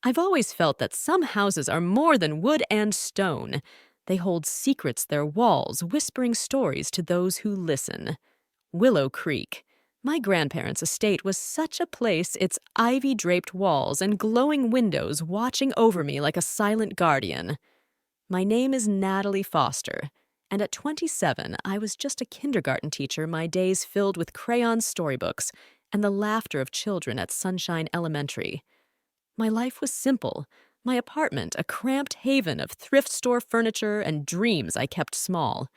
I've always felt that some houses are more than wood and stone. They hold secrets, their walls, whispering stories to those who listen. Willow Creek. My grandparents' estate was such a place, its ivy-draped walls and glowing windows watching over me like a silent guardian. My name is Natalie Foster, and at 27, I was just a kindergarten teacher, my days filled with crayon storybooks and the laughter of children at Sunshine Elementary. My life was simple. My apartment, a cramped haven of thrift store furniture and dreams I kept small.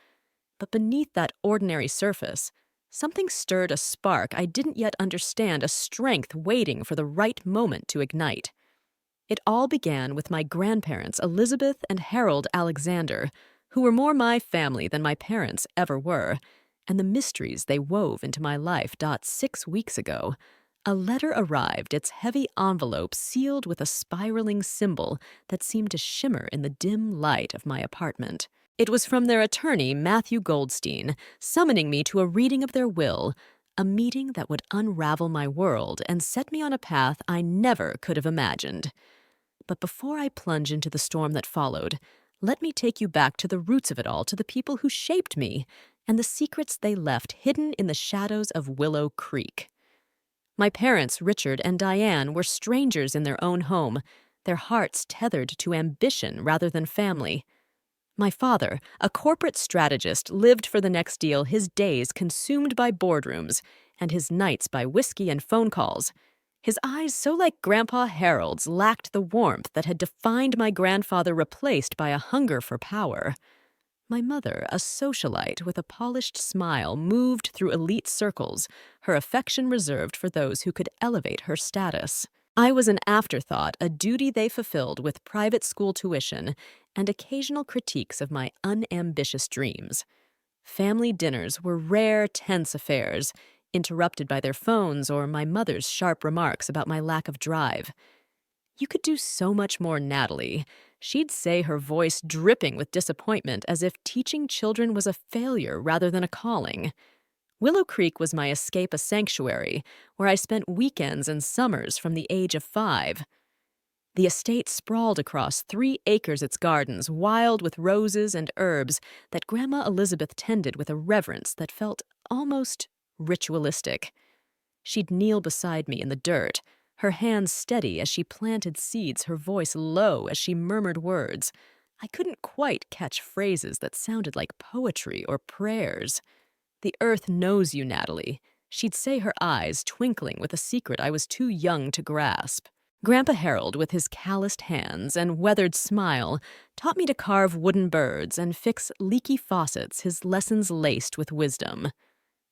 But beneath that ordinary surface, something stirred a spark I didn't yet understand, a strength waiting for the right moment to ignite. It all began with my grandparents, Elizabeth and Harold Alexander, who were more my family than my parents ever were, and the mysteries they wove into my life. 6 weeks ago, a letter arrived, its heavy envelope sealed with a spiraling symbol that seemed to shimmer in the dim light of my apartment. It was from their attorney, Matthew Goldstein, summoning me to a reading of their will, a meeting that would unravel my world and set me on a path I never could have imagined. But before I plunge into the storm that followed, let me take you back to the roots of it all, to the people who shaped me, and the secrets they left hidden in the shadows of Willow Creek. My parents, Richard and Diane, were strangers in their own home, their hearts tethered to ambition rather than family. My father, a corporate strategist, lived for the next deal, his days consumed by boardrooms and his nights by whiskey and phone calls. His eyes, so like Grandpa Harold's, lacked the warmth that had defined my grandfather, replaced by a hunger for power. My mother, a socialite with a polished smile, moved through elite circles, her affection reserved for those who could elevate her status. I was an afterthought, a duty they fulfilled with private school tuition and occasional critiques of my unambitious dreams. Family dinners were rare, tense affairs, interrupted by their phones or my mother's sharp remarks about my lack of drive. "You could do so much more, Natalie," she'd say, her voice dripping with disappointment, as if teaching children was a failure rather than a calling. Willow Creek was my escape, a sanctuary, where I spent weekends and summers from the age of 5. The estate sprawled across 3 acres, its gardens, wild with roses and herbs that Grandma Elizabeth tended with a reverence that felt almost ritualistic. She'd kneel beside me in the dirt, her hands steady as she planted seeds, her voice low as she murmured words. I couldn't quite catch phrases that sounded like poetry or prayers. "The earth knows you, Natalie," she'd say, her eyes twinkling with a secret I was too young to grasp. Grandpa Harold, with his calloused hands and weathered smile, taught me to carve wooden birds and fix leaky faucets, his lessons laced with wisdom.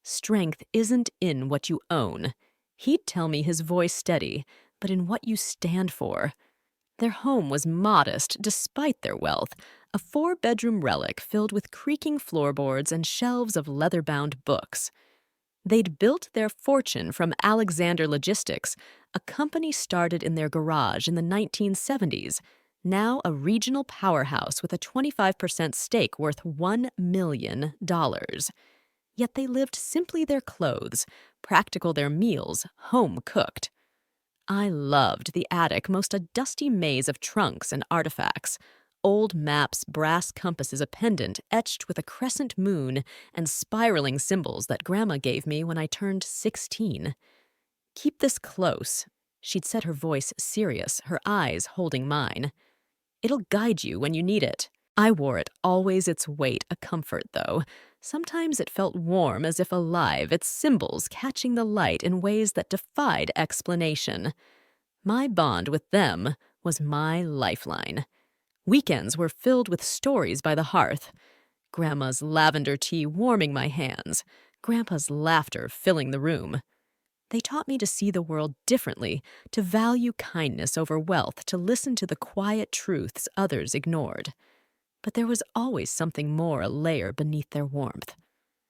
"Strength isn't in what you own," he'd tell me, his voice steady, "but in what you stand for." Their home was modest despite their wealth, a 4-bedroom relic filled with creaking floorboards and shelves of leather-bound books. They'd built their fortune from Alexander Logistics, a company started in their garage in the 1970s, now a regional powerhouse with a 25% stake worth $1 million. Yet they lived simply, their clothes, practical their meals, home-cooked. I loved the attic, most a dusty maze of trunks and artifacts, old maps, brass compasses, a pendant etched with a crescent moon, and spiraling symbols that Grandma gave me when I turned 16. "Keep this close," she'd said, her voice serious, her eyes holding mine. "It'll guide you when you need it." I wore it, always its weight a comfort, though. Sometimes it felt warm, as if alive, its symbols catching the light in ways that defied explanation. My bond with them was my lifeline. Weekends were filled with stories by the hearth. Grandma's lavender tea warming my hands, Grandpa's laughter filling the room. They taught me to see the world differently, to value kindness over wealth, to listen to the quiet truths others ignored. But there was always something more, a layer beneath their warmth.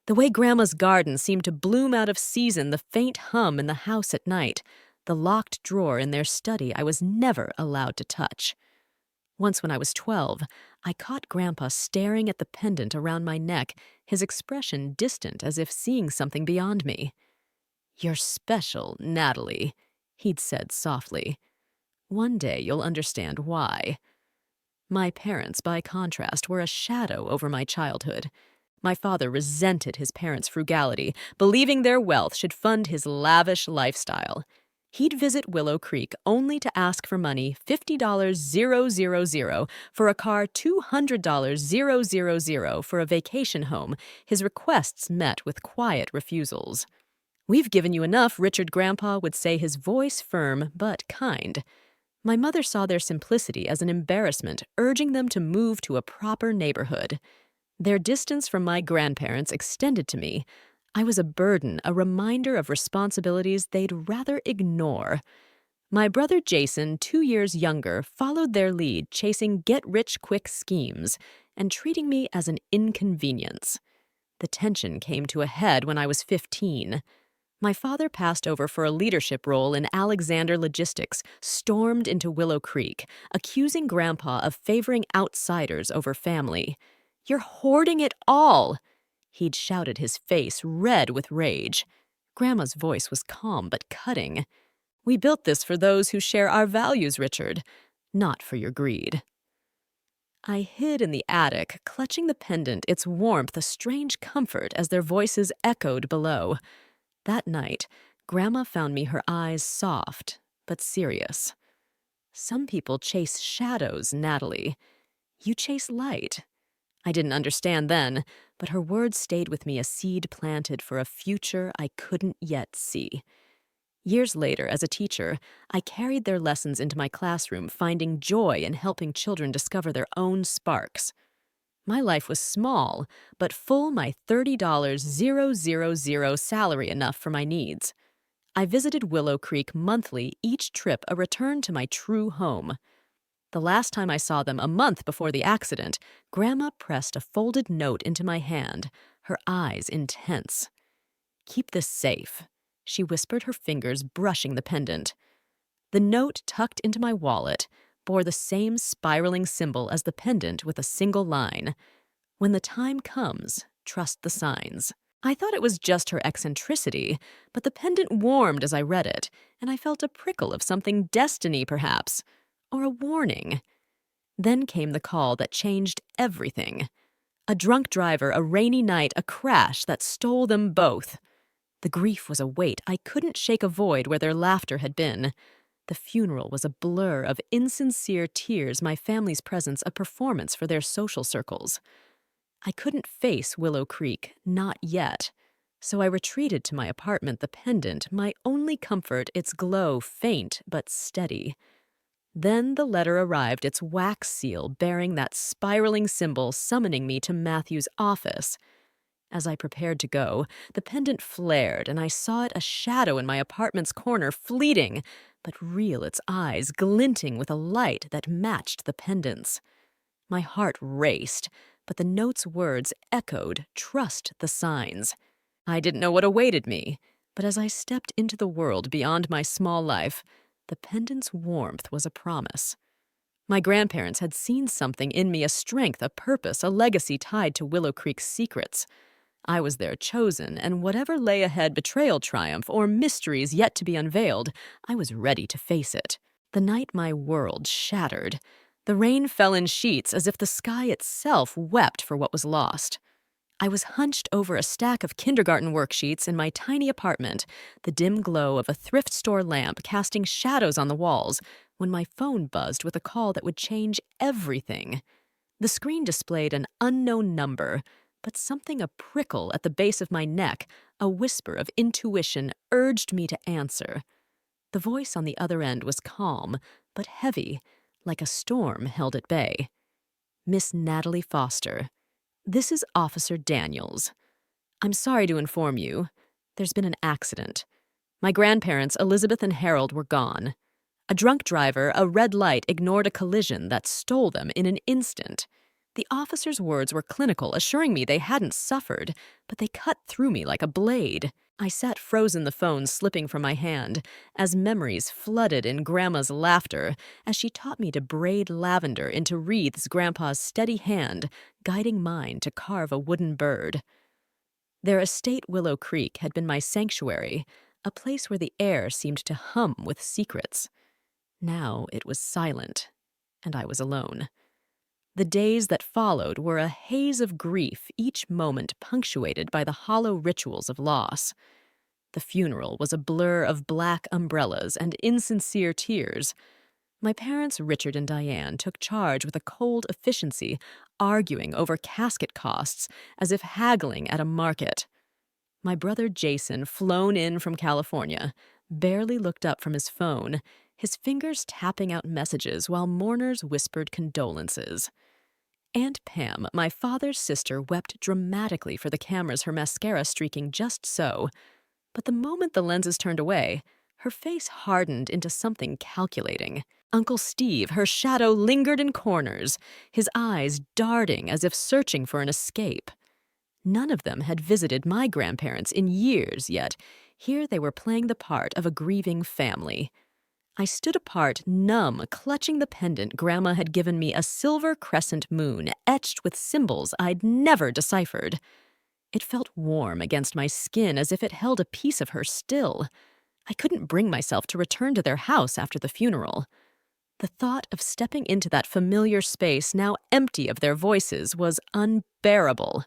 The way Grandma's garden seemed to bloom out of season, the faint hum in the house at night, the locked drawer in their study I was never allowed to touch. Once when I was 12, I caught Grandpa staring at the pendant around my neck, his expression distant, as if seeing something beyond me. "You're special, Natalie," he'd said softly. One day you'll understand why. My parents, by contrast, were a shadow over my childhood. My father resented his parents' frugality, believing their wealth should fund his lavish lifestyle. He'd visit Willow Creek only to ask for money $50,000 for a car, $200,000 for a vacation home, his requests met with quiet refusals. "We've given you enough," Richard Grandpa would say, his voice firm but kind. My mother saw their simplicity as an embarrassment, urging them to move to a proper neighborhood. Their distance from my grandparents extended to me. I was a burden, a reminder of responsibilities they'd rather ignore. My brother Jason, 2 years younger, followed their lead, chasing get-rich-quick schemes and treating me as an inconvenience. The tension came to a head when I was 15. My father passed over for a leadership role in Alexander Logistics, stormed into Willow Creek, accusing Grandpa of favoring outsiders over family. "You're hoarding it all!" He'd shouted, his face red with rage. Grandma's voice was calm but cutting. "We built this for those who share our values, Richard, not for your greed." I hid in the attic, clutching the pendant, its warmth a strange comfort as their voices echoed below. That night, Grandma found me, her eyes soft but serious. "Some people chase shadows, Natalie. You chase light." I didn't understand then, but her words stayed with me, a seed planted for a future I couldn't yet see. Years later, as a teacher, I carried their lessons into my classroom, finding joy in helping children discover their own sparks. My life was small, but full, my $30,000 salary enough for my needs. I visited Willow Creek monthly, each trip a return to my true home. The last time I saw them, a month before the accident, Grandma pressed a folded note into my hand, her eyes intense. "Keep this safe," she whispered, her fingers brushing the pendant. The note, tucked into my wallet, bore the same spiraling symbol as the pendant, with a single line: "When the time comes, trust the signs." I thought it was just her eccentricity, but the pendant warmed as I read it, and I felt a prickle of something, destiny perhaps, or a warning. Then came the call that changed everything. A drunk driver, a rainy night, a crash that stole them both. The grief was a weight I couldn't shake, a void where their laughter had been. The funeral was a blur of insincere tears, my family's presence a performance for their social circles. I couldn't face Willow Creek, not yet. So I retreated to my apartment, the pendant, my only comfort, its glow faint but steady. Then the letter arrived, its wax seal bearing that spiraling symbol, summoning me to Matthew's office. As I prepared to go, the pendant flared, and I saw it, a shadow in my apartment's corner, fleeting, but real, its eyes glinting with a light that matched the pendant's. My heart raced, but the note's words echoed, "Trust the signs." I didn't know what awaited me, but as I stepped into the world beyond my small life, the pendant's warmth was a promise. My grandparents had seen something in me, a strength, a purpose, a legacy tied to Willow Creek's secrets. I was their chosen, and whatever lay ahead, betrayal, triumph, or mysteries yet to be unveiled, I was ready to face it. The night my world shattered. The rain fell in sheets, as if the sky itself wept for what was lost. I was hunched over a stack of kindergarten worksheets in my tiny apartment, the dim glow of a thrift store lamp casting shadows on the walls, when my phone buzzed with a call that would change everything. The screen displayed an unknown number, but something, a prickle at the base of my neck, a whisper of intuition, urged me to answer. The voice on the other end was calm, but heavy, like a storm held at bay. "Miss Natalie Foster, this is Officer Daniels. I'm sorry to inform you, there's been an accident. My grandparents, Elizabeth and Harold, were gone. A drunk driver, a red light, ignored a collision that stole them in an instant." The officer's words were clinical, assuring me they hadn't suffered, but they cut through me like a blade. I sat frozen, the phone slipping from my hand, as memories flooded in Grandma's laughter, as she taught me to braid lavender into wreaths, Grandpa's steady hand guiding mine to carve a wooden bird. Their estate, Willow Creek, had been my sanctuary, a place where the air seemed to hum with secrets. Now it was silent, and I was alone. The days that followed were a haze of grief, each moment punctuated by the hollow rituals of loss. The funeral was a blur of black umbrellas and insincere tears. My parents, Richard and Diane, took charge with a cold efficiency, arguing over casket costs as if haggling at a market. My brother Jason, flown in from California, barely looked up from his phone, his fingers tapping out messages while mourners whispered condolences. Aunt Pam, my father's sister, wept dramatically for the cameras, her mascara streaking just so. But the moment the lenses turned away, her face hardened into something calculating. Uncle Steve, her shadow, lingered in corners, his eyes darting as if searching for an escape. None of them had visited my grandparents in years, yet here they were playing the part of a grieving family. I stood apart, numb, clutching the pendant Grandma had given me, a silver crescent moon etched with symbols I'd never deciphered. It felt warm against my skin, as if it held a piece of her still. I couldn't bring myself to return to their house after the funeral. The thought of stepping into that familiar space, now empty of their voices, was unbearable.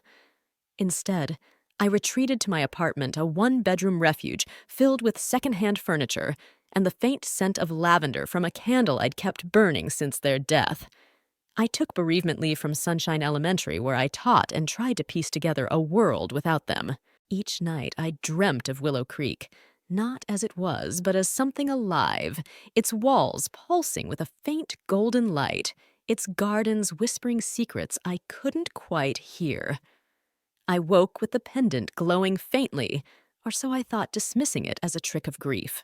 Instead, I retreated to my apartment, a one-bedroom refuge filled with secondhand furniture and the faint scent of lavender from a candle I'd kept burning since their death. I took bereavement leave from Sunshine Elementary, where I taught, and tried to piece together a world without them. Each night I dreamt of Willow Creek, not as it was, but as something alive, its walls pulsing with a faint golden light, its gardens whispering secrets I couldn't quite hear. I woke with the pendant glowing faintly, or so I thought, dismissing it as a trick of grief.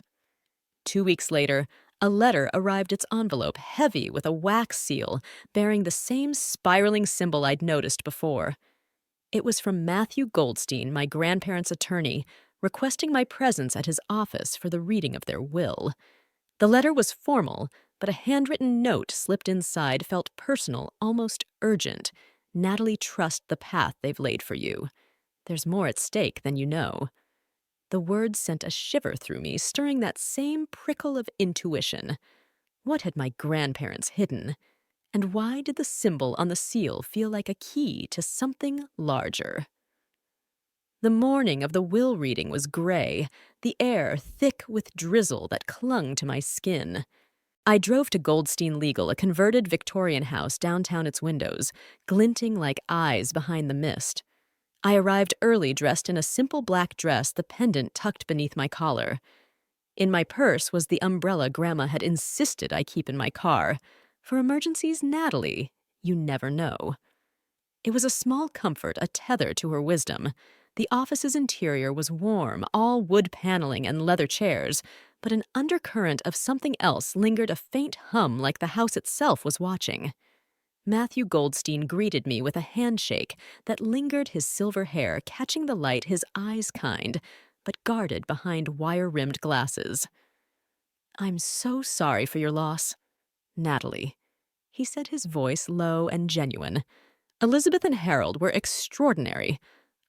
2 weeks later, a letter arrived, its envelope heavy with a wax seal bearing the same spiraling symbol I'd noticed before. It was from Matthew Goldstein, my grandparents' attorney, requesting my presence at his office for the reading of their will. The letter was formal, but a handwritten note slipped inside felt personal, almost urgent. Natalie, trust the path they've laid for you. There's more at stake than you know. The words sent a shiver through me, stirring that same prickle of intuition. What had my grandparents hidden? And why did the symbol on the seal feel like a key to something larger? The morning of the will reading was gray, the air thick with drizzle that clung to my skin. I drove to Goldstein Legal, a converted Victorian house downtown, its windows glinting like eyes behind the mist. I arrived early, dressed in a simple black dress, the pendant tucked beneath my collar. In my purse was the umbrella Grandma had insisted I keep in my car. For emergencies, Natalie, you never know. It was a small comfort, a tether to her wisdom. The office's interior was warm, all wood paneling and leather chairs, but an undercurrent of something else lingered, a faint hum like the house itself was watching. Matthew Goldstein greeted me with a handshake that lingered, his silver hair catching the light, his eyes kind, but guarded behind wire-rimmed glasses. "I'm so sorry for your loss, Natalie," he said, his voice low and genuine. "Elizabeth and Harold were extraordinary.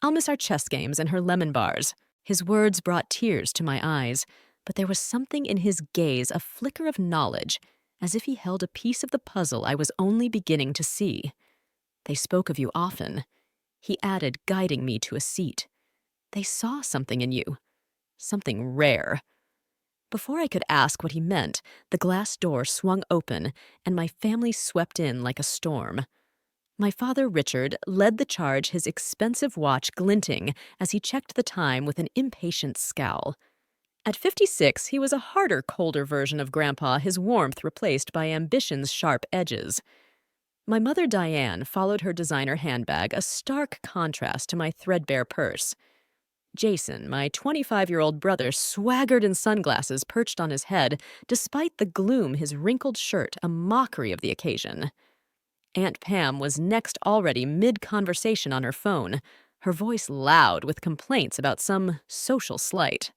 I'll miss our chess games and her lemon bars." His words brought tears to my eyes, but there was something in his gaze, a flicker of knowledge, as if he held a piece of the puzzle I was only beginning to see. "They spoke of you often," he added, guiding me to a seat. "They saw something in you, something rare." Before I could ask what he meant, the glass door swung open, and my family swept in like a storm. My father, Richard, led the charge, his expensive watch glinting as he checked the time with an impatient scowl. At 56, he was a harder, colder version of Grandpa, his warmth replaced by ambition's sharp edges. My mother, Diane, followed her designer handbag, a stark contrast to my threadbare purse. Jason, my 25-year-old brother, swaggered in sunglasses perched on his head, despite the gloom, his wrinkled shirt a mockery of the occasion. Aunt Pam was next, already mid-conversation on her phone, her voice loud with complaints about some social slight.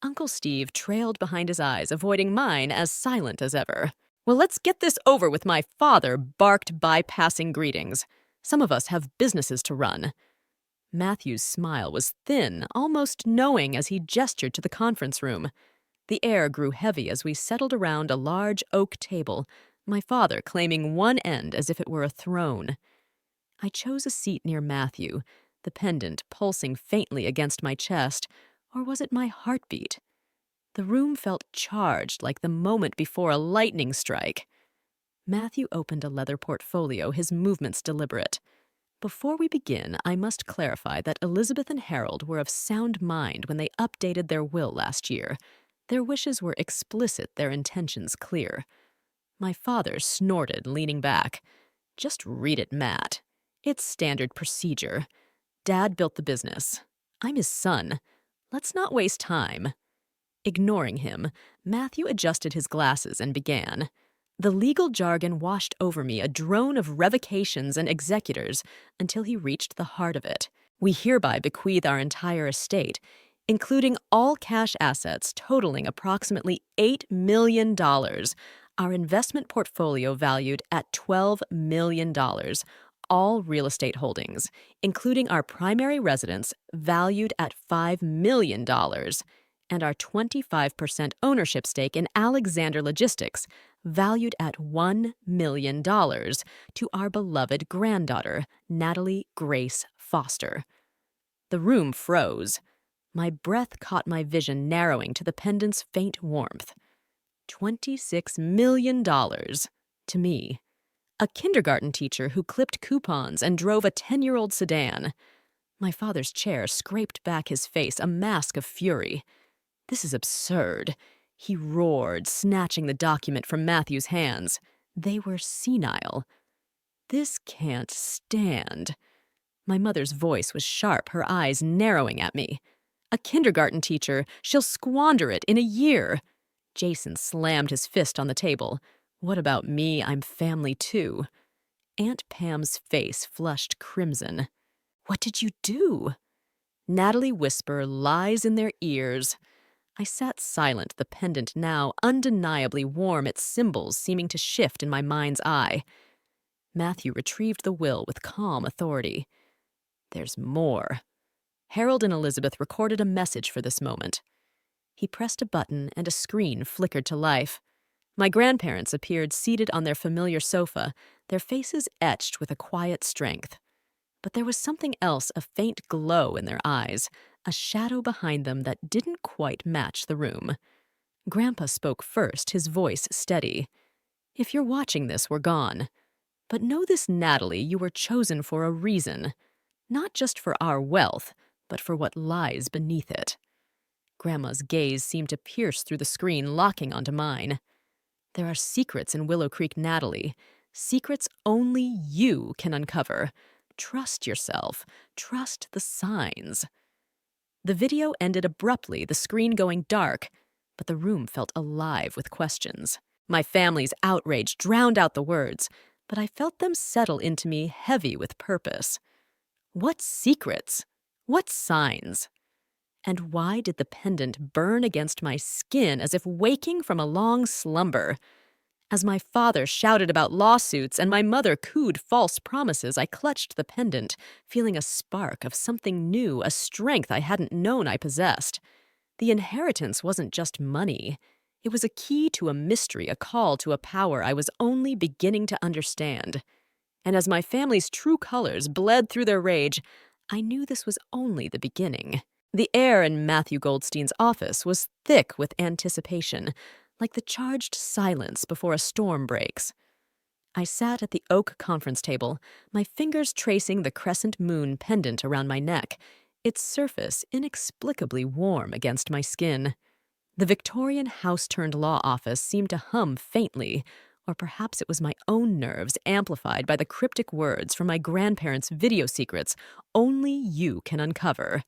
Uncle Steve trailed behind his eyes, avoiding mine, as silent as ever. "Well, let's get this over with," my father barked, bypassing greetings. "Some of us have businesses to run." Matthew's smile was thin, almost knowing, as he gestured to the conference room. The air grew heavy as we settled around a large oak table, my father claiming one end as if it were a throne. I chose a seat near Matthew, the pendant pulsing faintly against my chest, or was it my heartbeat? The room felt charged like the moment before a lightning strike. Matthew opened a leather portfolio, his movements deliberate. Before we begin, I must clarify that Elizabeth and Harold were of sound mind when they updated their will last year. Their wishes were explicit, their intentions clear. My father snorted, leaning back. Just read it, Matt. It's standard procedure. Dad built the business. I'm his son. Let's not waste time. Ignoring him, Matthew adjusted his glasses and began. The legal jargon washed over me, a drone of revocations and executors, until he reached the heart of it. We hereby bequeath our entire estate, including all cash assets totaling approximately $8 million, our investment portfolio valued at $12 million, all real estate holdings, including our primary residence valued at $5 million, and our 25% ownership stake in Alexander Logistics, valued at $1 million, to our beloved granddaughter, Natalie Grace Foster. The room froze. My breath caught my vision narrowing to the pendant's faint warmth. $26 million. To me. A kindergarten teacher who clipped coupons and drove a 10-year-old sedan. My father's chair scraped back his face, a mask of fury. This is absurd. He roared, snatching the document from Matthew's hands. They were senile. This can't stand. My mother's voice was sharp, her eyes narrowing at me. A kindergarten teacher. She'll squander it in a year. Jason slammed his fist on the table. What about me? I'm family too. Aunt Pam's face flushed crimson. What did you do? Natalie whisper lies in their ears. I sat silent, the pendant now undeniably warm, its symbols seeming to shift in my mind's eye. Matthew retrieved the will with calm authority. There's more. Harold and Elizabeth recorded a message for this moment. He pressed a button and a screen flickered to life. My grandparents appeared seated on their familiar sofa, their faces etched with a quiet strength. But there was something else, a faint glow in their eyes, a shadow behind them that didn't quite match the room. Grandpa spoke first, his voice steady. If you're watching this, we're gone. But know this, Natalie, you were chosen for a reason. Not just for our wealth, but for what lies beneath it. Grandma's gaze seemed to pierce through the screen, locking onto mine. There are secrets in Willow Creek, Natalie. Secrets only you can uncover. Trust yourself. Trust the signs. The video ended abruptly, the screen going dark, but the room felt alive with questions. My family's outrage drowned out the words, but I felt them settle into me heavy with purpose. What secrets? What signs? And why did the pendant burn against my skin as if waking from a long slumber? As my father shouted about lawsuits and my mother cooed false promises, I clutched the pendant, feeling a spark of something new, a strength I hadn't known I possessed. The inheritance wasn't just money. It was a key to a mystery, a call to a power I was only beginning to understand. And as my family's true colors bled through their rage, I knew this was only the beginning. The air in Matthew Goldstein's office was thick with anticipation, like the charged silence before a storm breaks. I sat at the oak conference table, my fingers tracing the crescent moon pendant around my neck, its surface inexplicably warm against my skin. The Victorian house-turned-law office seemed to hum faintly, or perhaps it was my own nerves amplified by the cryptic words from my grandparents' video secrets only you can uncover.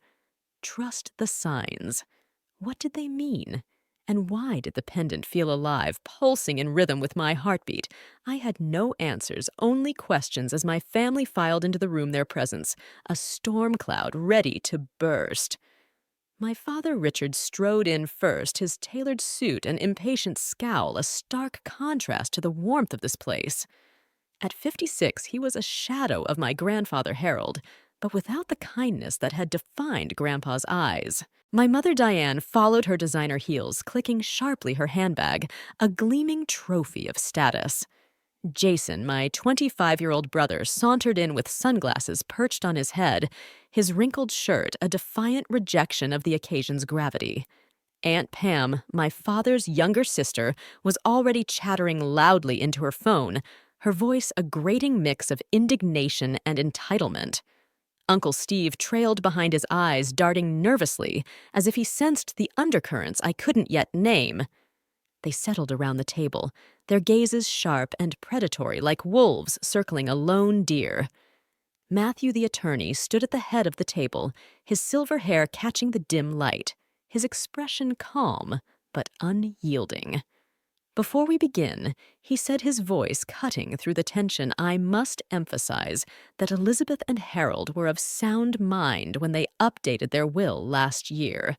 Trust the signs. What did they mean? And why did the pendant feel alive, pulsing in rhythm with my heartbeat? I had no answers, only questions as my family filed into the room, their presence, a storm cloud ready to burst. My father Richard strode in first, his tailored suit and impatient scowl a stark contrast to the warmth of this place. At 56, he was a shadow of my grandfather Harold, but without the kindness that had defined Grandpa's eyes. My mother Diane followed her designer heels, clicking sharply her handbag, a gleaming trophy of status. Jason, my 25-year-old brother, sauntered in with sunglasses perched on his head, his wrinkled shirt a defiant rejection of the occasion's gravity. Aunt Pam, my father's younger sister, was already chattering loudly into her phone, her voice a grating mix of indignation and entitlement. Uncle Steve trailed behind his eyes, darting nervously, as if he sensed the undercurrents I couldn't yet name. They settled around the table, their gazes sharp and predatory like wolves circling a lone deer. Matthew the attorney stood at the head of the table, his silver hair catching the dim light, his expression calm but unyielding. Before we begin, he said, his voice cutting through the tension, I must emphasize that Elizabeth and Harold were of sound mind when they updated their will last year.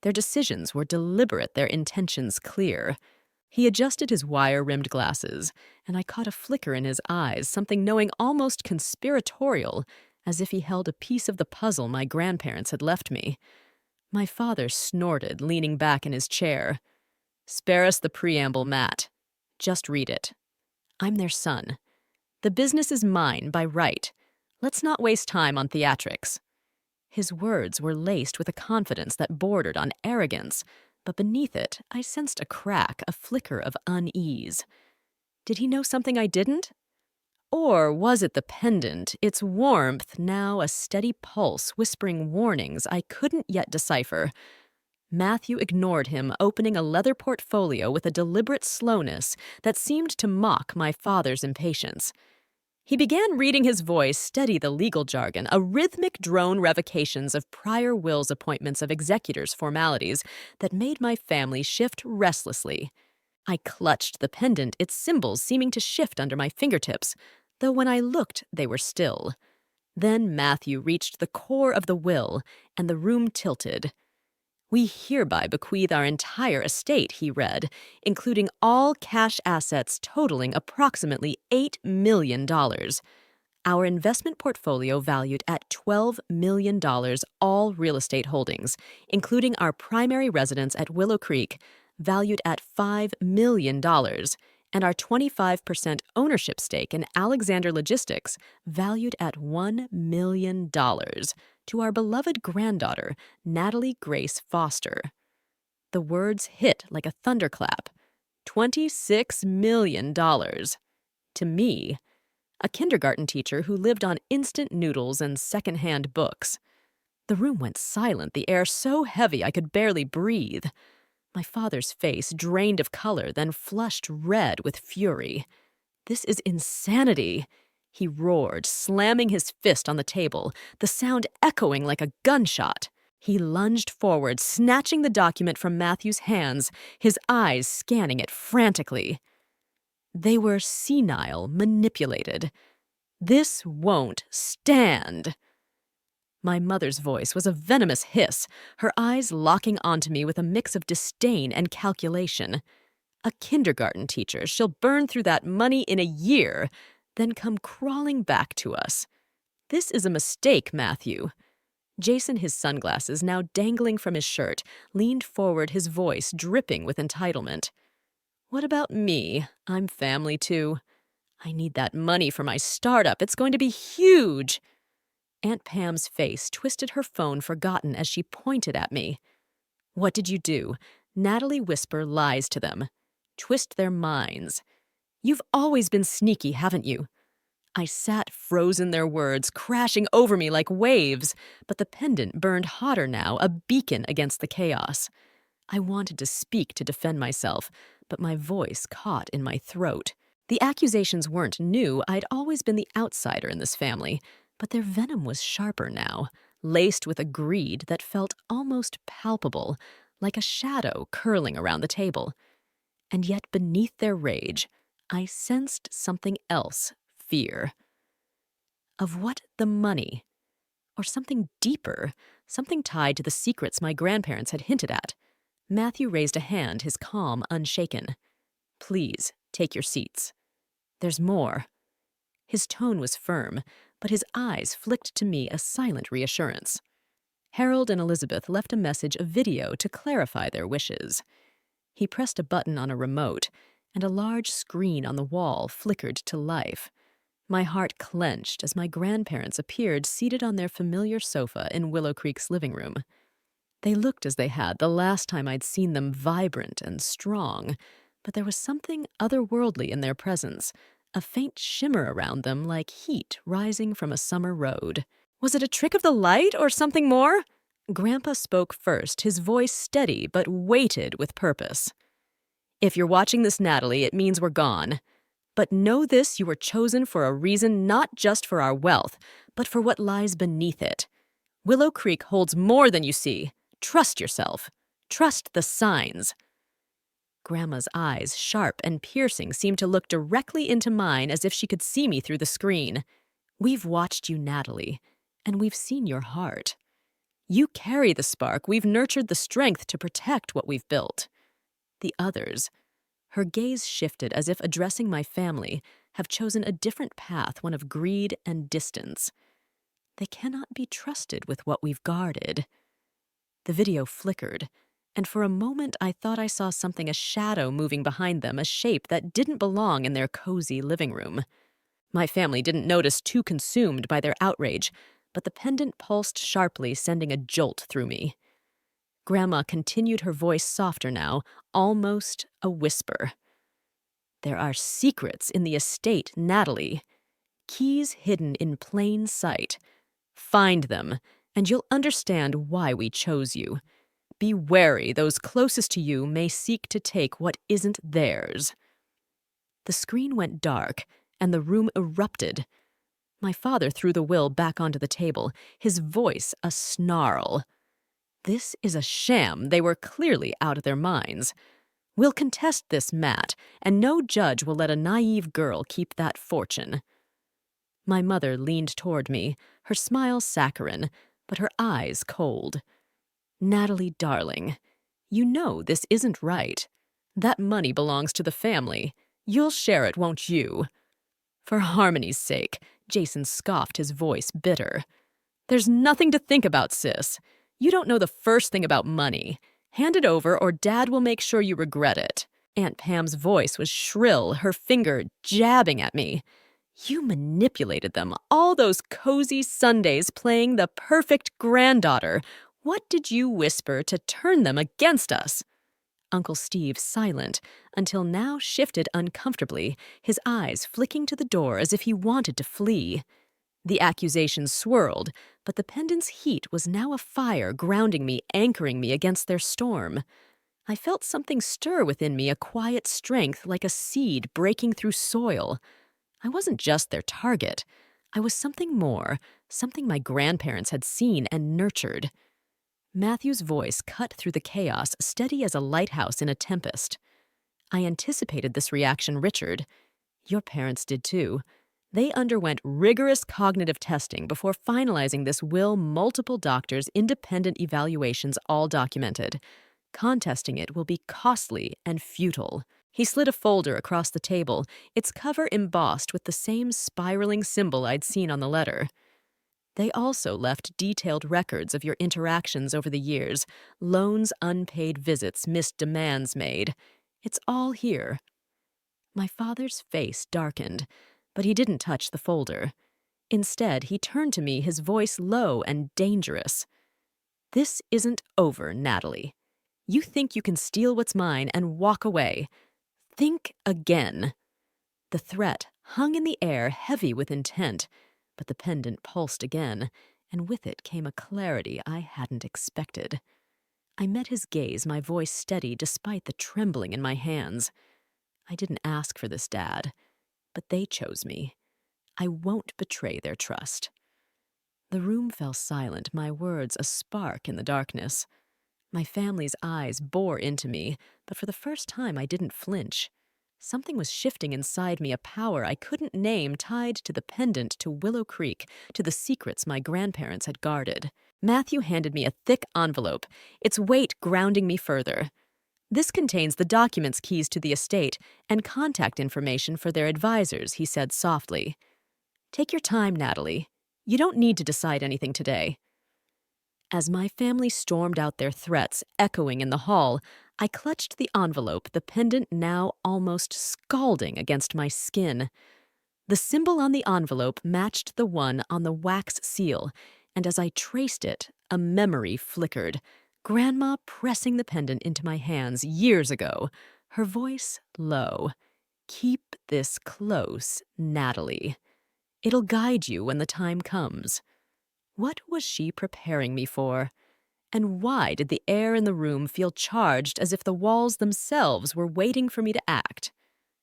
Their decisions were deliberate, their intentions clear. He adjusted his wire-rimmed glasses, and I caught a flicker in his eyes, something knowing almost conspiratorial, as if he held a piece of the puzzle my grandparents had left me. My father snorted, leaning back in his chair. Spare us the preamble, Matt. Just read it. I'm their son. The business is mine by right. Let's not waste time on theatrics. His words were laced with a confidence that bordered on arrogance, but beneath it, I sensed a crack, a flicker of unease. Did he know something I didn't? Or was it the pendant, its warmth now a steady pulse whispering warnings I couldn't yet decipher? Matthew ignored him, opening a leather portfolio with a deliberate slowness that seemed to mock my father's impatience. He began reading, his voice steady the legal jargon, a rhythmic drone revocations of prior wills, appointments of executors' formalities that made my family shift restlessly. I clutched the pendant, its symbols seeming to shift under my fingertips, though when I looked they were still. Then Matthew reached the core of the will, and the room tilted. We hereby bequeath our entire estate, he read, including all cash assets totaling approximately $8 million. Our investment portfolio valued at $12 million, all real estate holdings, including our primary residence at Willow Creek, valued at $5 million, and our 25% ownership stake in Alexander Logistics, valued at $1 million, to our beloved granddaughter, Natalie Grace Foster. The words hit like a thunderclap. $26 million. To me, a kindergarten teacher who lived on instant noodles and secondhand books. The room went silent, the air so heavy I could barely breathe. My father's face drained of color, then flushed red with fury. This is insanity, he roared, slamming his fist on the table, the sound echoing like a gunshot. He lunged forward, snatching the document from Matthew's hands, his eyes scanning it frantically. They were senile, manipulated. This won't stand. My mother's voice was a venomous hiss, her eyes locking onto me with a mix of disdain and calculation. A kindergarten teacher, she'll burn through that money in a year, then come crawling back to us. This is a mistake, Matthew. Jason, his sunglasses now dangling from his shirt, leaned forward, his voice dripping with entitlement. What about me? I'm family too. I need that money for my startup. It's going to be huge. Aunt Pam's face twisted, her phone forgotten as she pointed at me. What did you do? Natalie whisper lies to them. Twist their minds. You've always been sneaky, haven't you? I sat frozen, their words crashing over me like waves, but the pendant burned hotter now, a beacon against the chaos. I wanted to speak to defend myself, but my voice caught in my throat. The accusations weren't new. I'd always been the outsider in this family, but their venom was sharper now, laced with a greed that felt almost palpable, like a shadow curling around the table. And yet beneath their rage, I sensed something else, fear. Of what? The money? Or something deeper, something tied to the secrets my grandparents had hinted at. Matthew raised a hand, his calm unshaken. Please, take your seats. There's more. His tone was firm, but his eyes flicked to me a silent reassurance. Harold and Elizabeth left a message of video to clarify their wishes. He pressed a button on a remote, and a large screen on the wall flickered to life. My heart clenched as my grandparents appeared seated on their familiar sofa in Willow Creek's living room. They looked as they had the last time I'd seen them, vibrant and strong, but there was something otherworldly in their presence, a faint shimmer around them like heat rising from a summer road. Was it a trick of the light or something more? Grandpa spoke first, his voice steady but weighted with purpose. If you're watching this, Natalie, it means we're gone. But know this, you were chosen for a reason, not just for our wealth, but for what lies beneath it. Willow Creek holds more than you see. Trust yourself. Trust the signs. Grandma's eyes, sharp and piercing, seemed to look directly into mine as if she could see me through the screen. We've watched you, Natalie, and we've seen your heart. You carry the spark. We've nurtured the strength to protect what we've built. The others, her gaze shifted as if addressing my family, have chosen a different path, one of greed and distance. They cannot be trusted with what we've guarded. The video flickered, and for a moment I thought I saw something, a shadow moving behind them, a shape that didn't belong in their cozy living room. My family didn't notice, too consumed by their outrage, but the pendant pulsed sharply, sending a jolt through me. Grandma continued, her voice softer now, almost a whisper. There are secrets in the estate, Natalie. Keys hidden in plain sight. Find them, and you'll understand why we chose you. Be wary, those closest to you may seek to take what isn't theirs. The screen went dark, and the room erupted. My father threw the will back onto the table, his voice a snarl. This is a sham. They were clearly out of their minds. We'll contest this, Matt, and no judge will let a naive girl keep that fortune. My mother leaned toward me, her smile saccharine, but her eyes cold. Natalie, darling, you know this isn't right. That money belongs to the family. You'll share it, won't you? For harmony's sake, Jason scoffed, his voice bitter. There's nothing to think about, sis. You don't know the first thing about money. Hand it over or Dad will make sure you regret it. Aunt Pam's voice was shrill, her finger jabbing at me. You manipulated them, all those cozy Sundays playing the perfect granddaughter. What did you whisper to turn them against us? Uncle Steve, silent, until now shifted uncomfortably, his eyes flicking to the door as if he wanted to flee. The accusations swirled, but the pendant's heat was now a fire, grounding me, anchoring me against their storm. I felt something stir within me, a quiet strength like a seed breaking through soil. I wasn't just their target. I was something more, something my grandparents had seen and nurtured. Matthew's voice cut through the chaos, steady as a lighthouse in a tempest. I anticipated this reaction, Richard. Your parents did too. They underwent rigorous cognitive testing before finalizing this will, multiple doctors' independent evaluations all documented. Contesting it will be costly and futile. He slid a folder across the table, its cover embossed with the same spiraling symbol I'd seen on the letter. They also left detailed records of your interactions over the years, loans, unpaid visits, missed demands made. It's all here. My father's face darkened, but he didn't touch the folder. Instead, he turned to me, his voice low and dangerous. This isn't over, Natalie. You think you can steal what's mine and walk away. Think again. The threat hung in the air, heavy with intent, but the pendant pulsed again, and with it came a clarity I hadn't expected. I met his gaze, my voice steady despite the trembling in my hands. I didn't ask for this, Dad, but they chose me. I won't betray their trust. The room fell silent, my words a spark in the darkness. My family's eyes bore into me, but for the first time I didn't flinch. Something was shifting inside me, a power I couldn't name tied to the pendant, to Willow Creek, to the secrets my grandparents had guarded. Matthew handed me a thick envelope, its weight grounding me further. This contains the documents' keys to the estate and contact information for their advisors, he said softly. Take your time, Natalie. You don't need to decide anything today. As my family stormed out their threats echoing in the hall, I clutched the envelope, the pendant now almost scalding against my skin. The symbol on the envelope matched the one on the wax seal, and as I traced it, a memory flickered. Grandma pressing the pendant into my hands years ago, her voice low. "Keep this close, Natalie. It'll guide you when the time comes." What was she preparing me for? And why did the air in the room feel charged as if the walls themselves were waiting for me to act?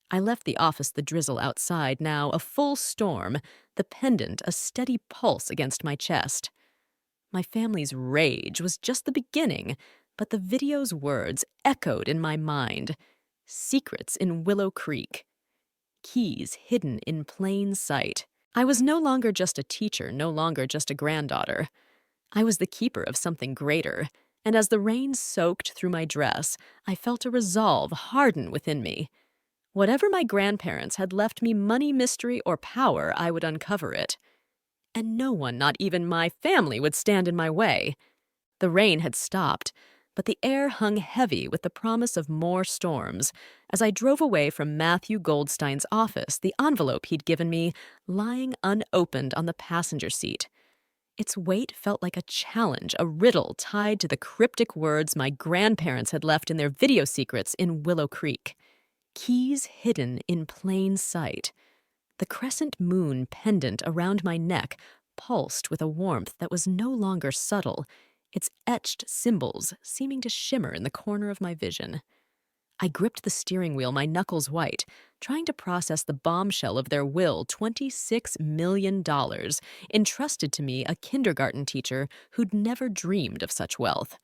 I left the office, the drizzle outside now a full storm, the pendant a steady pulse against my chest. My family's rage was just the beginning, but the video's words echoed in my mind. Secrets in Willow Creek. Keys hidden in plain sight. I was no longer just a teacher, no longer just a granddaughter. I was the keeper of something greater, and as the rain soaked through my dress, I felt a resolve harden within me. Whatever my grandparents had left me, money, mystery, or power, I would uncover it. And no one, not even my family, would stand in my way. The rain had stopped, but the air hung heavy with the promise of more storms. As I drove away from Matthew Goldstein's office, the envelope he'd given me lying unopened on the passenger seat. Its weight felt like a challenge, a riddle tied to the cryptic words my grandparents had left in their video secrets in Willow Creek. Keys hidden in plain sight. The crescent moon pendant around my neck pulsed with a warmth that was no longer subtle, its etched symbols seeming to shimmer in the corner of my vision. I gripped the steering wheel, my knuckles white, trying to process the bombshell of their will, $26 million, entrusted to me, a kindergarten teacher who'd never dreamed of such wealth.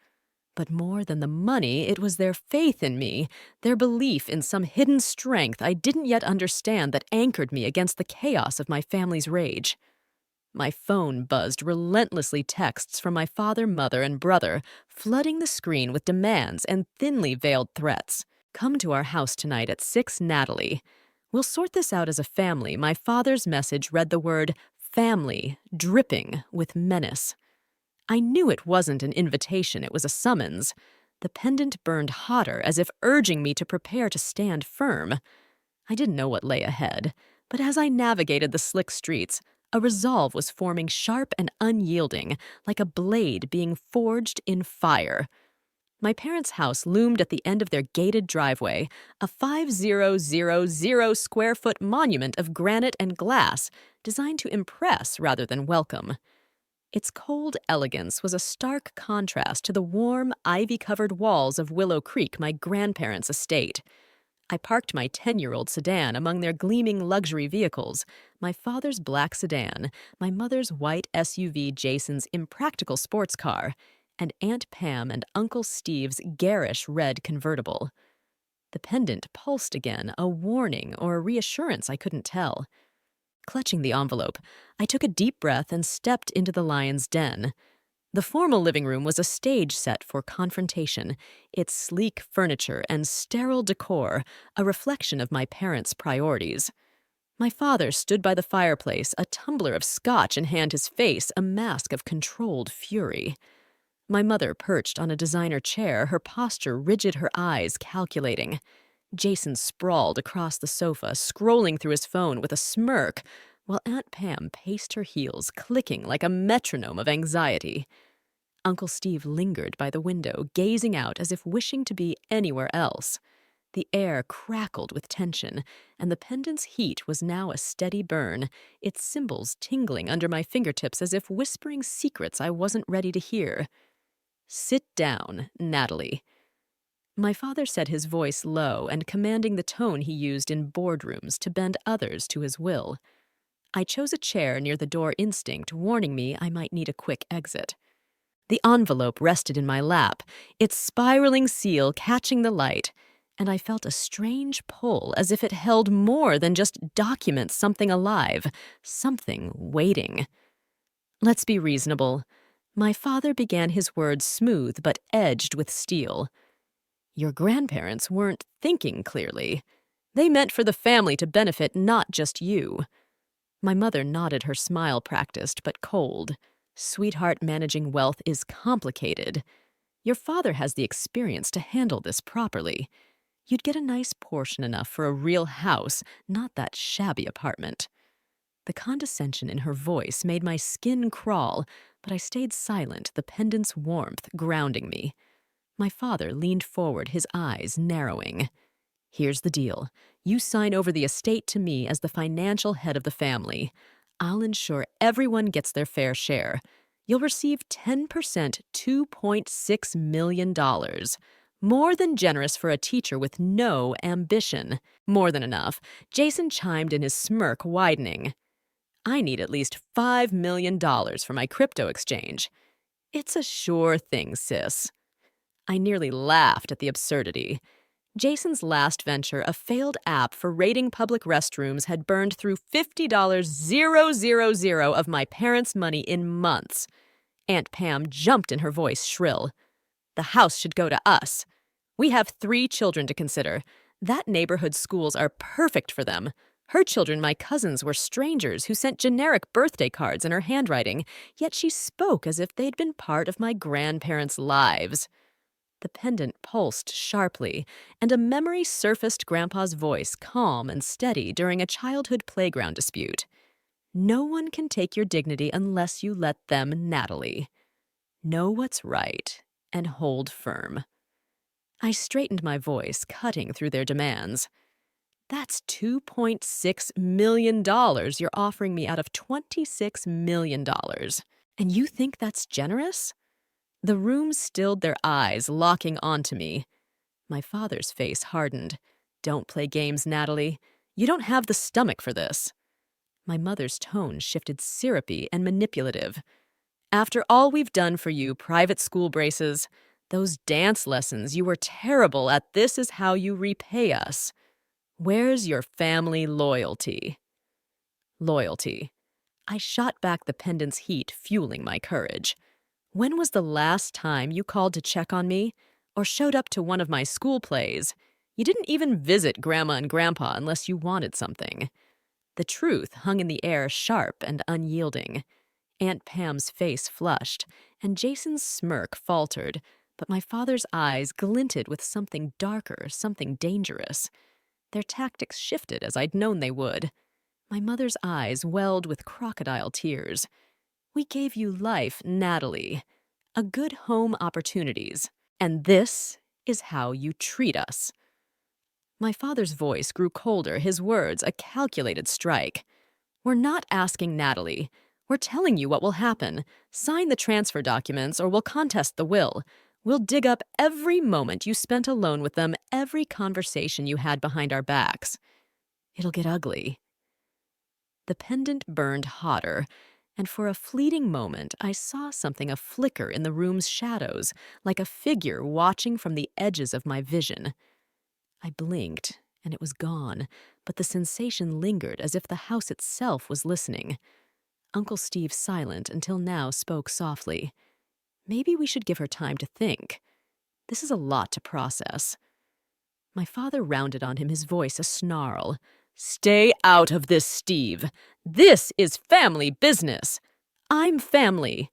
But more than the money, it was their faith in me, their belief in some hidden strength I didn't yet understand that anchored me against the chaos of my family's rage. My phone buzzed relentlessly, texts from my father, mother, and brother, flooding the screen with demands and thinly veiled threats. "Come to our house tonight at 6, Natalie. We'll sort this out as a family." My father's message read the word family, dripping with menace. I knew it wasn't an invitation, it was a summons. The pendant burned hotter, as if urging me to prepare to stand firm. I didn't know what lay ahead, but as I navigated the slick streets, a resolve was forming, sharp and unyielding, like a blade being forged in fire. My parents' house loomed at the end of their gated driveway, a 5,000 square foot monument of granite and glass, designed to impress rather than welcome. Its cold elegance was a stark contrast to the warm, ivy-covered walls of Willow Creek, my grandparents' estate. I parked my 10-year-old sedan among their gleaming luxury vehicles, my father's black sedan, my mother's white SUV, Jason's impractical sports car, and Aunt Pam and Uncle Steve's garish red convertible. The pendant pulsed again, a warning or a reassurance I couldn't tell. Clutching the envelope, I took a deep breath and stepped into the lion's den. The formal living room was a stage set for confrontation, its sleek furniture and sterile decor a reflection of my parents' priorities. My father stood by the fireplace, a tumbler of scotch in hand, his face a mask of controlled fury. My mother perched on a designer chair, her posture rigid, her eyes calculating. Jason sprawled across the sofa, scrolling through his phone with a smirk, while Aunt Pam paced her heels, clicking like a metronome of anxiety. Uncle Steve lingered by the window, gazing out as if wishing to be anywhere else. The air crackled with tension, and the pendant's heat was now a steady burn, its symbols tingling under my fingertips as if whispering secrets I wasn't ready to hear. "Sit down, Natalie." My father said, his voice low and commanding, the tone he used in boardrooms to bend others to his will. I chose a chair near the door, instinct warning me I might need a quick exit. The envelope rested in my lap, its spiraling seal catching the light, and I felt a strange pull, as if it held more than just documents, something alive, something waiting. "Let's be reasonable." My father began, his words smooth but edged with steel. "Your grandparents weren't thinking clearly. They meant for the family to benefit, not just you." My mother nodded, her smile practiced but cold. Sweetheart, managing wealth is complicated. Your father has the experience to handle this properly. You'd get a nice portion enough for a real house, not that shabby apartment. The condescension in her voice made my skin crawl, but I stayed silent, the pendant's warmth grounding me. My father leaned forward, his eyes narrowing. Here's the deal. You sign over the estate to me as the financial head of the family. I'll ensure everyone gets their fair share. You'll receive 10%, $2.6 million. More than generous for a teacher with no ambition. More than enough. Jason chimed in, his smirk widening. I need at least $5 million for my crypto exchange. It's a sure thing, sis. I nearly laughed at the absurdity. Jason's last venture, a failed app for rating public restrooms, had burned through $50,000 of my parents' money in months. Aunt Pam jumped in, her voice shrill. The house should go to us. We have 3 children to consider. That neighborhood schools are perfect for them. Her children, my cousins, were strangers who sent generic birthday cards in her handwriting, yet she spoke as if they'd been part of my grandparents' lives. The pendant pulsed sharply, and a memory surfaced, Grandpa's voice, calm and steady during a childhood playground dispute. No one can take your dignity unless you let them, Natalie. Know what's right and hold firm. I straightened my voice, cutting through their demands. That's $2.6 million you're offering me out of $26 million. And you think that's generous? The room stilled, their eyes locking onto me. My father's face hardened. Don't play games, Natalie. You don't have the stomach for this. My mother's tone shifted, syrupy and manipulative. After all we've done for you, private school braces, those dance lessons you were terrible at, this is how you repay us. Where's your family loyalty? Loyalty. I shot back, the pendant's heat fueling my courage. When was the last time you called to check on me or showed up to one of my school plays? You didn't even visit Grandma and Grandpa unless you wanted something. The truth hung in the air, sharp and unyielding. Aunt Pam's face flushed, and Jason's smirk faltered, but my father's eyes glinted with something darker, something dangerous. Their tactics shifted as I'd known they would. My mother's eyes welled with crocodile tears. We gave you life, Natalie. A good home, opportunities. And this is how you treat us. My father's voice grew colder, his words a calculated strike. We're not asking, Natalie. We're telling you what will happen. Sign the transfer documents or we'll contest the will. We'll dig up every moment you spent alone with them, every conversation you had behind our backs. It'll get ugly. The pendant burned hotter, and for a fleeting moment I saw something a flicker in the room's shadows, like a figure watching from the edges of my vision. I blinked, and it was gone, but the sensation lingered as if the house itself was listening. Uncle Steve, silent until now, spoke softly. Maybe we should give her time to think. This is a lot to process. My father rounded on him, his voice a snarl. Stay out of this, Steve. This is family business. I'm family.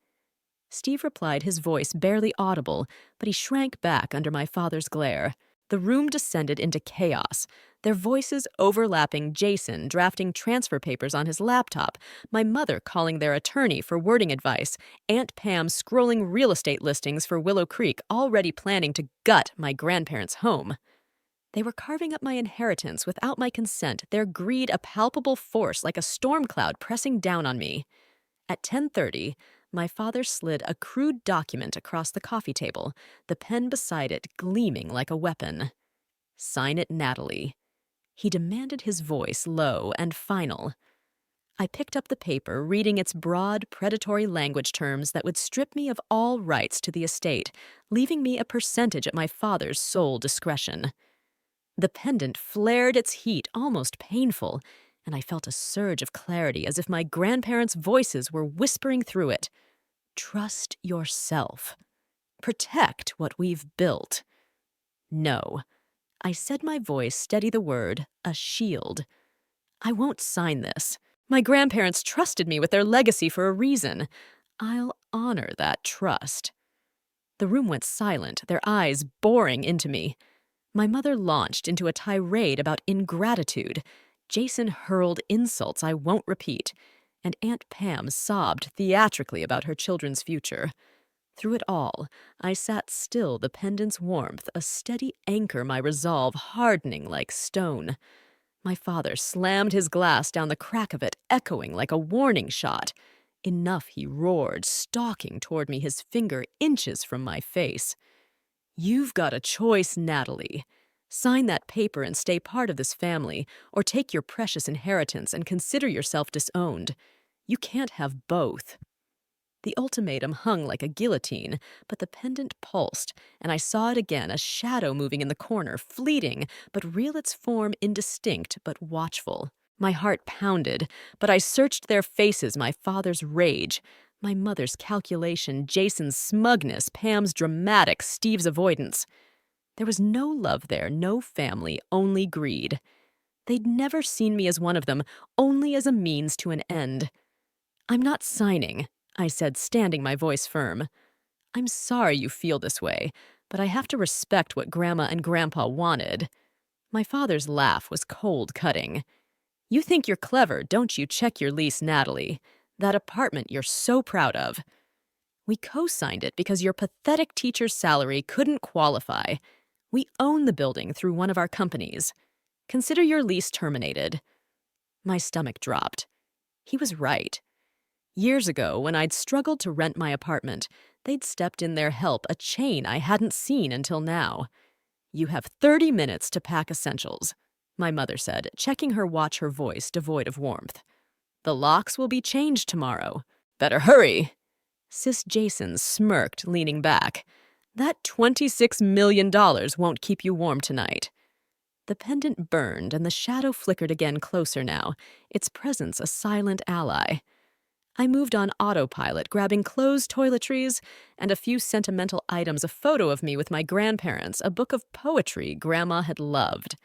Steve replied, his voice barely audible, but he shrank back under my father's glare. The room descended into chaos, their voices overlapping, Jason drafting transfer papers on his laptop, my mother calling their attorney for wording advice, Aunt Pam scrolling real estate listings for Willow Creek, already planning to gut my grandparents' home. They were carving up my inheritance without my consent, their greed a palpable force like a storm cloud pressing down on me. At 10:30, my father slid a crude document across the coffee table, the pen beside it gleaming like a weapon. Sign it, Natalie. He demanded, his voice low and final. I picked up the paper, reading its broad, predatory language terms that would strip me of all rights to the estate, leaving me a percentage at my father's sole discretion. The pendant flared, its heat almost painful, and I felt a surge of clarity as if my grandparents' voices were whispering through it. Trust yourself. Protect what we've built. No. I said, my voice steady, the word, a shield. I won't sign this. My grandparents trusted me with their legacy for a reason. I'll honor that trust. The room went silent, their eyes boring into me. My mother launched into a tirade about ingratitude. Jason hurled insults I won't repeat, and Aunt Pam sobbed theatrically about her children's future. Through it all, I sat still, the pendant's warmth, a steady anchor, my resolve hardening like stone. My father slammed his glass down the crack of it, echoing like a warning shot. Enough, he roared, stalking toward me, his finger inches from my face. You've got a choice, Natalie. Sign that paper and stay part of this family, or take your precious inheritance and consider yourself disowned. You can't have both. The ultimatum hung like a guillotine, but the pendant pulsed, and I saw it again, a shadow moving in the corner, fleeting, but real its form, indistinct but watchful. My heart pounded, but I searched their faces, my father's rage, my mother's calculation, Jason's smugness, Pam's dramatic, Steve's avoidance. There was no love there, no family, only greed. They'd never seen me as one of them, only as a means to an end. I'm not signing, I said, standing my voice firm. I'm sorry you feel this way, but I have to respect what Grandma and Grandpa wanted. My father's laugh was cold-cutting. You think you're clever, don't you? Check your lease, Natalie. That apartment you're so proud of. We co-signed it because your pathetic teacher's salary couldn't qualify. We own the building through one of our companies. Consider your lease terminated. My stomach dropped. He was right. Years ago, when I'd struggled to rent my apartment, they'd stepped in their help, a chain I hadn't seen until now. You have 30 minutes to pack essentials, my mother said, checking her watch, her voice devoid of warmth. The locks will be changed tomorrow. Better hurry. Sis Jason smirked, leaning back. That $26 million won't keep you warm tonight. The pendant burned, and the shadow flickered again, closer now, its presence a silent ally. I moved on autopilot, grabbing clothes, toiletries, and a few sentimental items, a photo of me with my grandparents, a book of poetry Grandma had loved.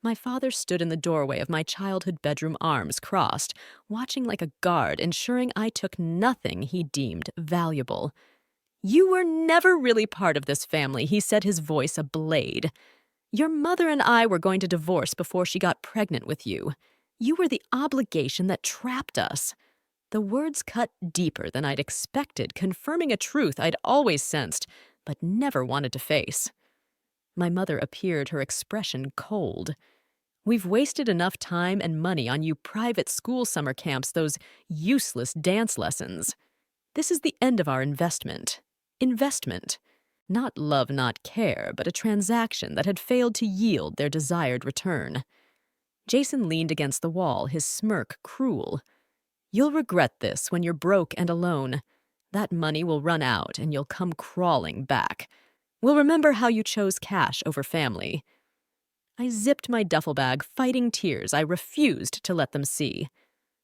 My father stood in the doorway of my childhood bedroom, arms crossed, watching like a guard, ensuring I took nothing he deemed valuable. You were never really part of this family, he said, his voice a blade. Your mother and I were going to divorce before she got pregnant with you. You were the obligation that trapped us. The words cut deeper than I'd expected, confirming a truth I'd always sensed, but never wanted to face. My mother appeared, her expression cold. We've wasted enough time and money on you private school summer camps, those useless dance lessons. This is the end of our investment. Investment. Not love, not care, but a transaction that had failed to yield their desired return. Jason leaned against the wall, his smirk cruel. You'll regret this when you're broke and alone. That money will run out and you'll come crawling back. We'll remember how you chose cash over family. I zipped my duffel bag, fighting tears I refused to let them see.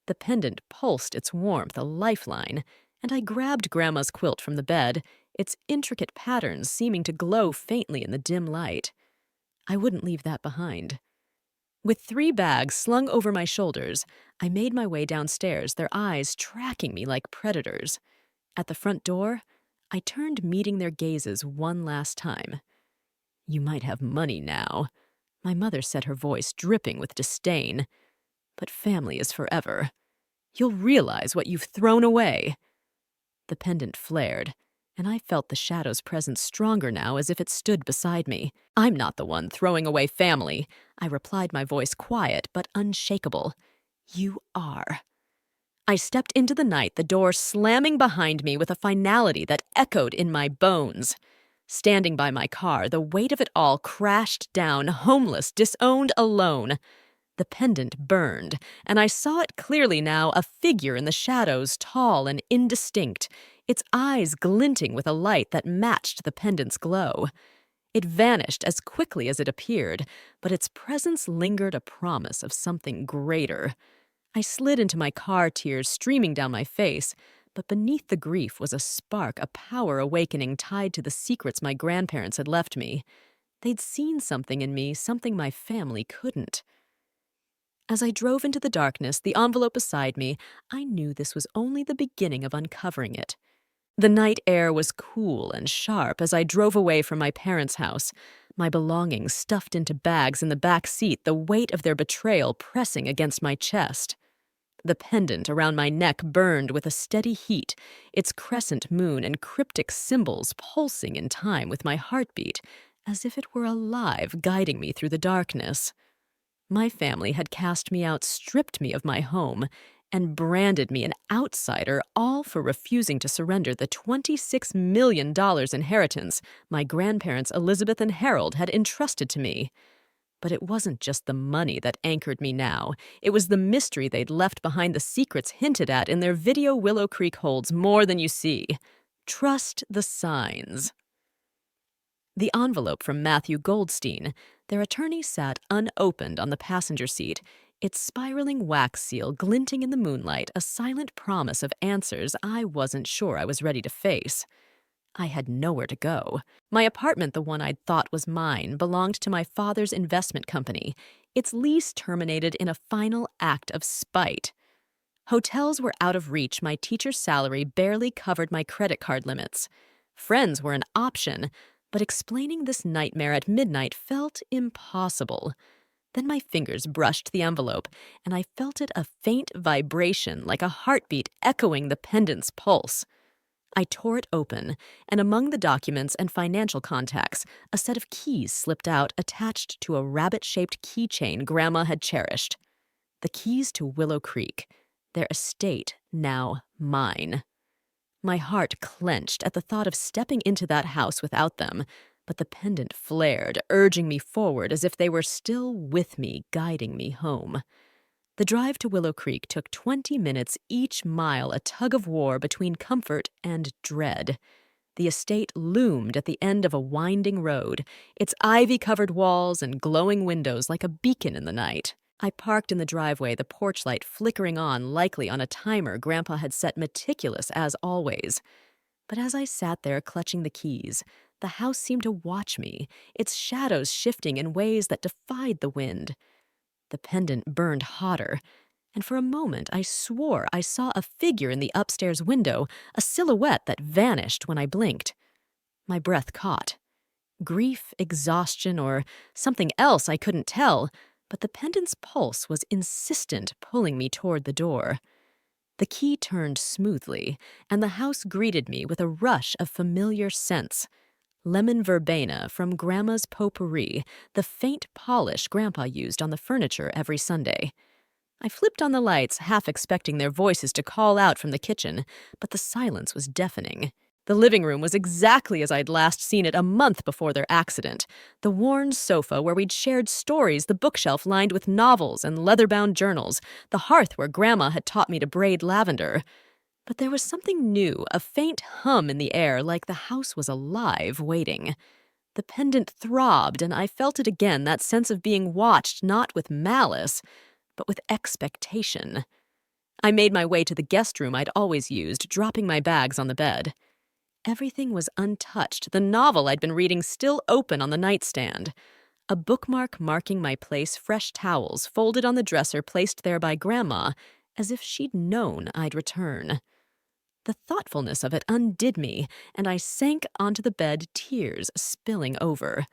The pendant pulsed its warmth, a lifeline, and I grabbed Grandma's quilt from the bed, its intricate patterns seeming to glow faintly in the dim light. I wouldn't leave that behind. With 3 bags slung over my shoulders, I made my way downstairs, their eyes tracking me like predators. At the front door, I turned, meeting their gazes one last time. You might have money now, my mother said, her voice dripping with disdain. But family is forever. You'll realize what you've thrown away. The pendant flared, and I felt the shadow's presence stronger now, as if it stood beside me. I'm not the one throwing away family, I replied, my voice quiet but unshakable. You are. I stepped into the night, the door slamming behind me with a finality that echoed in my bones. Standing by my car, the weight of it all crashed down, homeless, disowned, alone. The pendant burned, and I saw it clearly now, a figure in the shadows, tall and indistinct, its eyes glinting with a light that matched the pendant's glow. It vanished as quickly as it appeared, but its presence lingered, a promise of something greater. I slid into my car, tears streaming down my face, but beneath the grief was a spark, a power awakening tied to the secrets my grandparents had left me. They'd seen something in me, something my family couldn't. As I drove into the darkness, the envelope beside me, I knew this was only the beginning of uncovering it. The night air was cool and sharp as I drove away from my parents' house, my belongings stuffed into bags in the back seat, the weight of their betrayal pressing against my chest. The pendant around my neck burned with a steady heat, its crescent moon and cryptic symbols pulsing in time with my heartbeat, as if it were alive, guiding me through the darkness. My family had cast me out, stripped me of my home, and branded me an outsider, all for refusing to surrender the $26 million inheritance my grandparents Elizabeth and Harold had entrusted to me. But it wasn't just the money that anchored me now. It was the mystery they'd left behind, the secrets hinted at in their video Willow Creek holds more than you see. Trust the signs. The envelope from Matthew Goldstein, their attorney, sat unopened on the passenger seat, its spiraling wax seal glinting in the moonlight, a silent promise of answers I wasn't sure I was ready to face. I had nowhere to go. My apartment, the one I'd thought was mine, belonged to my father's investment company, its lease terminated in a final act of spite. Hotels were out of reach, my teacher's salary barely covered my credit card limits. Friends were an option, but explaining this nightmare at midnight felt impossible. Then my fingers brushed the envelope, and I felt it, a faint vibration like a heartbeat echoing the pendant's pulse. I tore it open, and among the documents and financial contacts, a set of keys slipped out attached to a rabbit-shaped keychain Grandma had cherished. The keys to Willow Creek, their estate now mine. My heart clenched at the thought of stepping into that house without them, but the pendant flared, urging me forward as if they were still with me, guiding me home. The drive to Willow Creek took 20 minutes, each mile a tug-of-war between comfort and dread. The estate loomed at the end of a winding road, its ivy-covered walls and glowing windows like a beacon in the night. I parked in the driveway, the porch light flickering on, likely on a timer Grandpa had set, meticulous as always. But as I sat there clutching the keys, the house seemed to watch me, its shadows shifting in ways that defied the wind. The pendant burned hotter, and for a moment I swore I saw a figure in the upstairs window, a silhouette that vanished when I blinked. My breath caught. Grief, exhaustion, or something else I couldn't tell, but the pendant's pulse was insistent, pulling me toward the door. The key turned smoothly, and the house greeted me with a rush of familiar scents. Lemon verbena from Grandma's potpourri, the faint polish Grandpa used on the furniture every Sunday. I flipped on the lights, half expecting their voices to call out from the kitchen, but the silence was deafening. The living room was exactly as I'd last seen it a month before their accident. The worn sofa where we'd shared stories, the bookshelf lined with novels and leather-bound journals, the hearth where Grandma had taught me to braid lavender. But there was something new, a faint hum in the air, like the house was alive, waiting. The pendant throbbed, and I felt it again, that sense of being watched, not with malice, but with expectation. I made my way to the guest room I'd always used, dropping my bags on the bed. Everything was untouched, the novel I'd been reading still open on the nightstand. A bookmark marking my place, fresh towels folded on the dresser placed there by Grandma, as if she'd known I'd return. The thoughtfulness of it undid me, and I sank onto the bed, tears spilling over.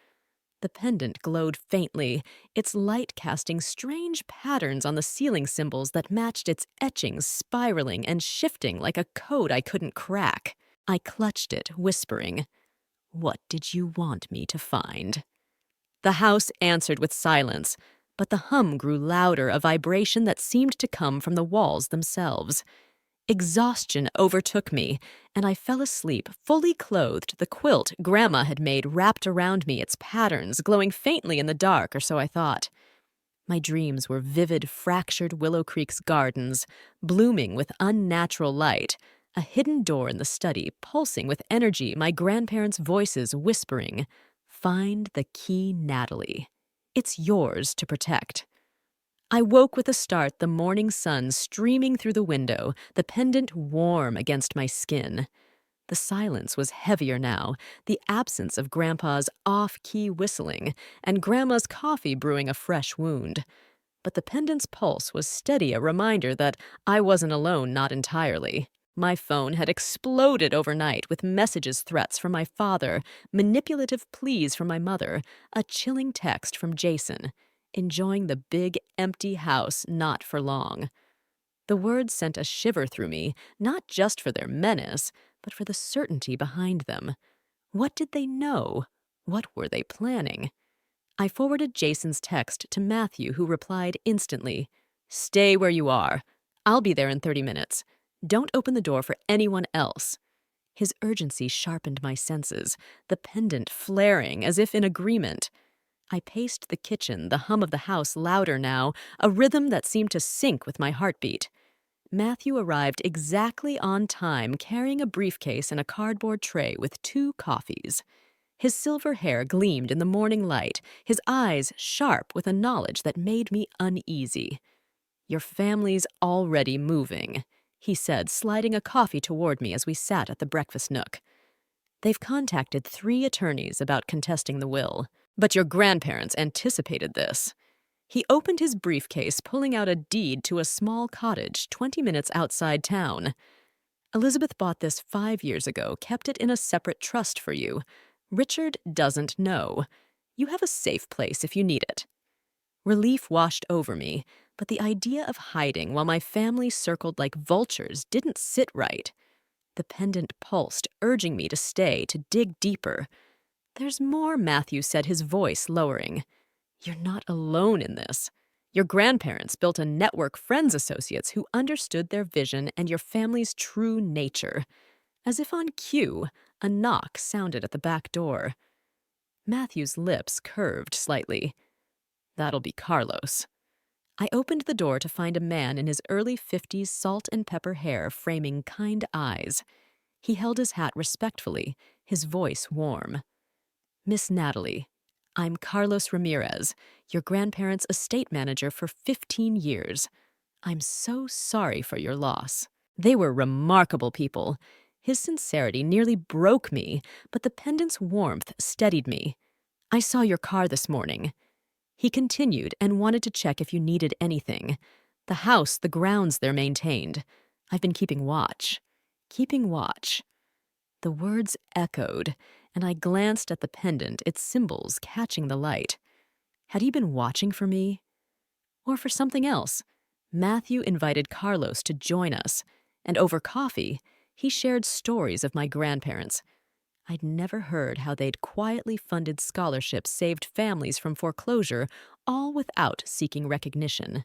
The pendant glowed faintly, its light casting strange patterns on the ceiling symbols that matched its etchings, spiraling and shifting like a code I couldn't crack. I clutched it, whispering, "What did you want me to find?" The house answered with silence, but the hum grew louder, a vibration that seemed to come from the walls themselves. Exhaustion overtook me, and I fell asleep, fully clothed, the quilt Grandma had made wrapped around me, its patterns glowing faintly in the dark, or so I thought. My dreams were vivid, fractured Willow Creek's gardens, blooming with unnatural light, a hidden door in the study, pulsing with energy, my grandparents' voices whispering, "Find the key, Natalie. It's yours to protect." I woke with a start, the morning sun streaming through the window, the pendant warm against my skin. The silence was heavier now, the absence of Grandpa's off-key whistling, and Grandma's coffee brewing a fresh wound. But the pendant's pulse was steady, a reminder that I wasn't alone, not entirely. My phone had exploded overnight with messages, threats from my father, manipulative pleas from my mother, a chilling text from Jason, enjoying the big, empty house not for long. The words sent a shiver through me, not just for their menace, but for the certainty behind them. What did they know? What were they planning? I forwarded Jason's text to Matthew, who replied instantly, "Stay where you are. I'll be there in 30 minutes. Don't open the door for anyone else." His urgency sharpened my senses, the pendant flaring as if in agreement. I paced the kitchen, the hum of the house louder now, a rhythm that seemed to sync with my heartbeat. Matthew arrived exactly on time, carrying a briefcase and a cardboard tray with 2 coffees. His silver hair gleamed in the morning light, his eyes sharp with a knowledge that made me uneasy. "Your family's already moving," he said, sliding a coffee toward me as we sat at the breakfast nook. "They've contacted 3 attorneys about contesting the will, but your grandparents anticipated this." He opened his briefcase, pulling out a deed to a small cottage 20 minutes outside town. "Elizabeth bought this 5 years ago, kept it in a separate trust for you. Richard doesn't know. You have a safe place if you need it." Relief washed over me, but the idea of hiding while my family circled like vultures didn't sit right. The pendant pulsed, urging me to stay, to dig deeper. "There's more," Matthew said, his voice lowering. "You're not alone in this. Your grandparents built a network, friends, associates who understood their vision and your family's true nature." As if on cue, a knock sounded at the back door. Matthew's lips curved slightly. "That'll be Carlos." I opened the door to find a man in his early 50s, salt and pepper hair framing kind eyes. He held his hat respectfully, his voice warm. "Miss Natalie, I'm Carlos Ramirez, your grandparents' estate manager for 15 years. I'm so sorry for your loss." They were remarkable people. His sincerity nearly broke me, but the pendant's warmth steadied me. "I saw your car this morning." He continued and wanted to check if you needed anything. "The house, the grounds they're maintained. I've been keeping watch." Keeping watch. The words echoed, and I glanced at the pendant, its symbols catching the light. Had he been watching for me? Or for something else? Matthew invited Carlos to join us, and over coffee, he shared stories of my grandparents. I'd never heard how they'd quietly funded scholarships, saved families from foreclosure, all without seeking recognition.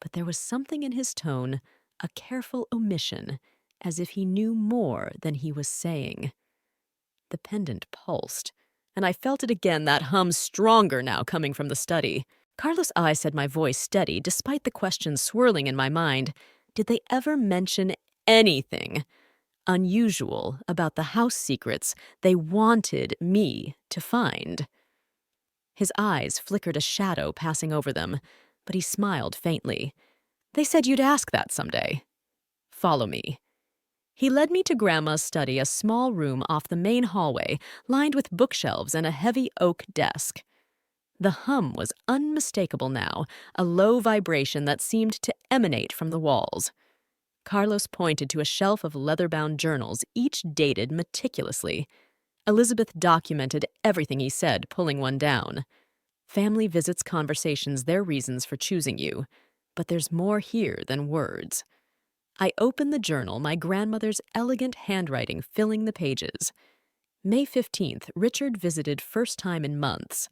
But there was something in his tone, a careful omission, as if he knew more than he was saying. The pendant pulsed, and I felt it again, that hum stronger now coming from the study. Carlos' eyes said, my voice steady, despite the questions swirling in my mind. Did they ever mention anything unusual about the house secrets they wanted me to find? His eyes flickered a shadow passing over them, but he smiled faintly. "They said you'd ask that someday. Follow me." He led me to Grandma's study, a small room off the main hallway, lined with bookshelves and a heavy oak desk. The hum was unmistakable now, a low vibration that seemed to emanate from the walls. Carlos pointed to a shelf of leather-bound journals, each dated meticulously. Elizabeth documented everything he said, pulling one down. "Family visits, conversations, their reasons for choosing you. But there's more here than words." I opened the journal, my grandmother's elegant handwriting filling the pages. May 15th, Richard visited first time in months.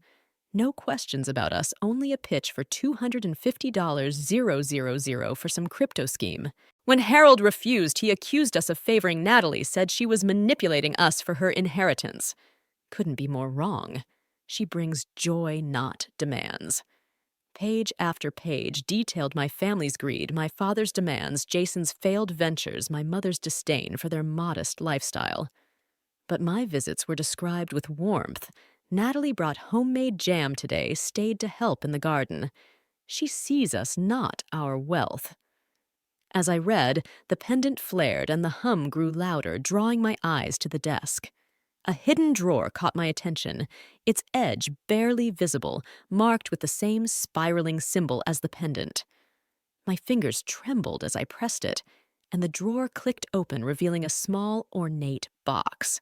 No questions about us, only a pitch for $250,000 for some crypto scheme. When Harold refused, he accused us of favoring Natalie, said she was manipulating us for her inheritance. Couldn't be more wrong. She brings joy, not demands. Page after page detailed my family's greed, my father's demands, Jason's failed ventures, my mother's disdain for their modest lifestyle. But my visits were described with warmth. Natalie brought homemade jam today, stayed to help in the garden. She sees us, not our wealth. As I read, the pendant flared and the hum grew louder, drawing my eyes to the desk. A hidden drawer caught my attention, its edge barely visible, marked with the same spiraling symbol as the pendant. My fingers trembled as I pressed it, and the drawer clicked open, revealing a small, ornate box.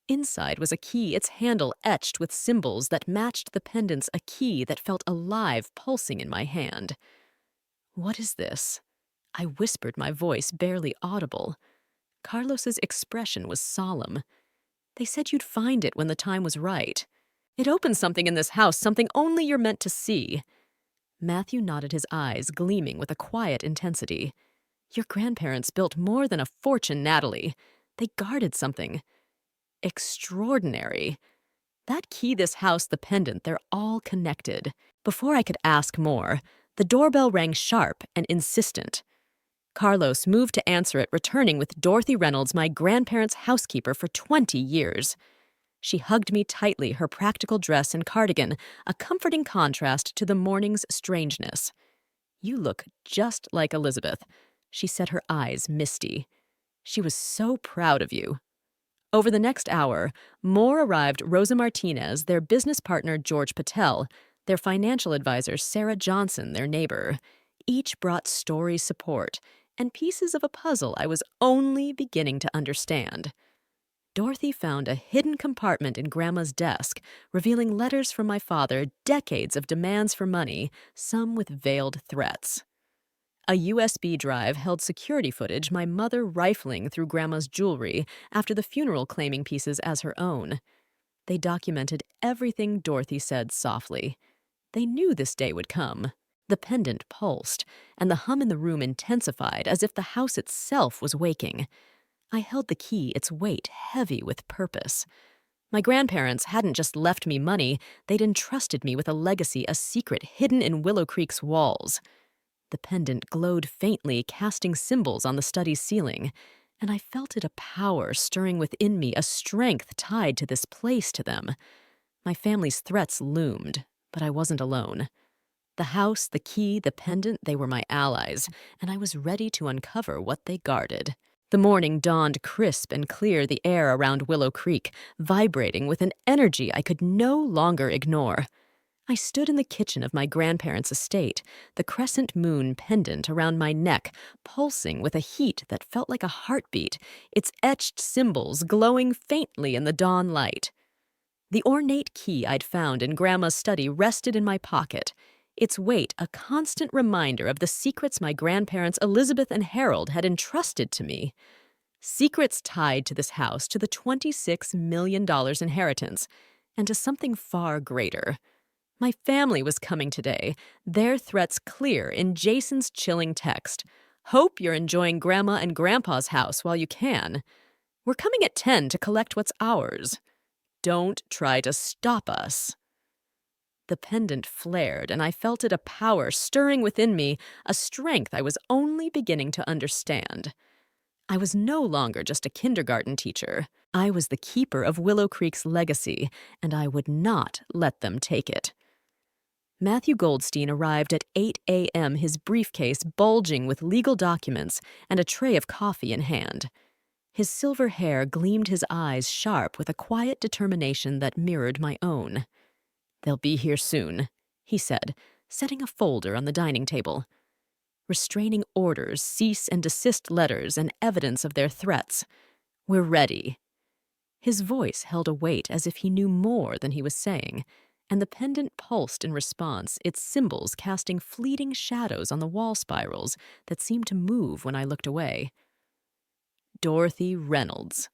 Inside was a key, its handle etched with symbols that matched the pendant's, a key that felt alive, pulsing in my hand. "What is this?" I whispered, my voice barely audible. Carlos's expression was solemn. "They said you'd find it when the time was right. It opens something in this house, something only you're meant to see." Matthew nodded, his eyes gleaming with a quiet intensity. "Your grandparents built more than a fortune, Natalie. They guarded something extraordinary. That key, this house, the pendant, they're all connected." Before I could ask more, the doorbell rang sharp and insistent. Carlos moved to answer it, returning with Dorothy Reynolds, my grandparents' housekeeper for 20 years. She hugged me tightly, her practical dress and cardigan, a comforting contrast to the morning's strangeness. "You look just like Elizabeth," she said, her eyes misty. "She was so proud of you." Over the next hour, more arrived: Rosa Martinez, their business partner George Patel, their financial advisor Sarah Johnson, their neighbor. Each brought story support and pieces of a puzzle I was only beginning to understand. Dorothy found a hidden compartment in Grandma's desk, revealing letters from my father, decades of demands for money, some with veiled threats. A USB drive held security footage, my mother rifling through Grandma's jewelry after the funeral, claiming pieces as her own. They documented everything Dorothy said softly. They knew this day would come. The pendant pulsed, and the hum in the room intensified, as if the house itself was waking. I held the key, its weight heavy with purpose. My grandparents hadn't just left me money, they'd entrusted me with a legacy, a secret hidden in Willow Creek's walls. The pendant glowed faintly, casting symbols on the study's ceiling, and I felt it, a power stirring within me, a strength tied to this place, to them. My family's threats loomed, but I wasn't alone. The house, the key, the pendant, they were my allies, and I was ready to uncover what they guarded. The morning dawned crisp and clear, the air around Willow Creek vibrating with an energy I could no longer ignore. I stood in the kitchen of my grandparents' estate, the crescent moon pendant around my neck, pulsing with a heat that felt like a heartbeat, its etched symbols glowing faintly in the dawn light. The ornate key I'd found in Grandma's study rested in my pocket, its weight a constant reminder of the secrets my grandparents Elizabeth and Harold had entrusted to me. Secrets tied to this house, to the $26 million inheritance, and to something far greater. My family was coming today, their threats clear in Jason's chilling text. "Hope you're enjoying Grandma and Grandpa's house while you can. We're coming at 10 to collect what's ours. Don't try to stop us." The pendant flared, and I felt it, a power stirring within me, a strength I was only beginning to understand. I was no longer just a kindergarten teacher. I was the keeper of Willow Creek's legacy, and I would not let them take it. Matthew Goldstein arrived at 8 a.m., his briefcase bulging with legal documents and a tray of coffee in hand. His silver hair gleamed, his eyes sharp with a quiet determination that mirrored my own. "They'll be here soon," he said, setting a folder on the dining table. Restraining orders, cease and desist letters, and evidence of their threats. "We're ready." His voice held a weight, as if he knew more than he was saying, and the pendant pulsed in response, its symbols casting fleeting shadows on the wall spirals that seemed to move when I looked away. Dorothy Reynolds.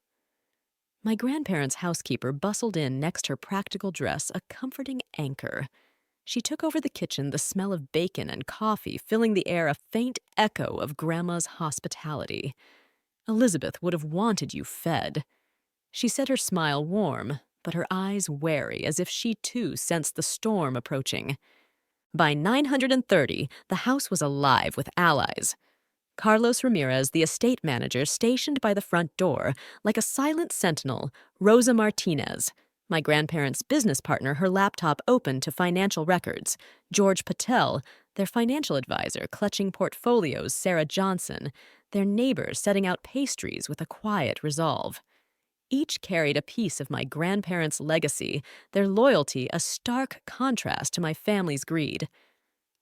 My grandparents' housekeeper bustled in, next her practical dress, a comforting anchor. She took over the kitchen, the smell of bacon and coffee filling the air, a faint echo of Grandma's hospitality. "Elizabeth would have wanted you fed." She said, her smile warm, but her eyes wary, as if she too sensed the storm approaching. By 930, the house was alive with allies. Carlos Ramirez, the estate manager, stationed by the front door, like a silent sentinel. Rosa Martinez, my grandparents' business partner, her laptop open to financial records. George Patel, their financial advisor, clutching portfolios. Sarah Johnson, their neighbor, setting out pastries with a quiet resolve. Each carried a piece of my grandparents' legacy, their loyalty a stark contrast to my family's greed.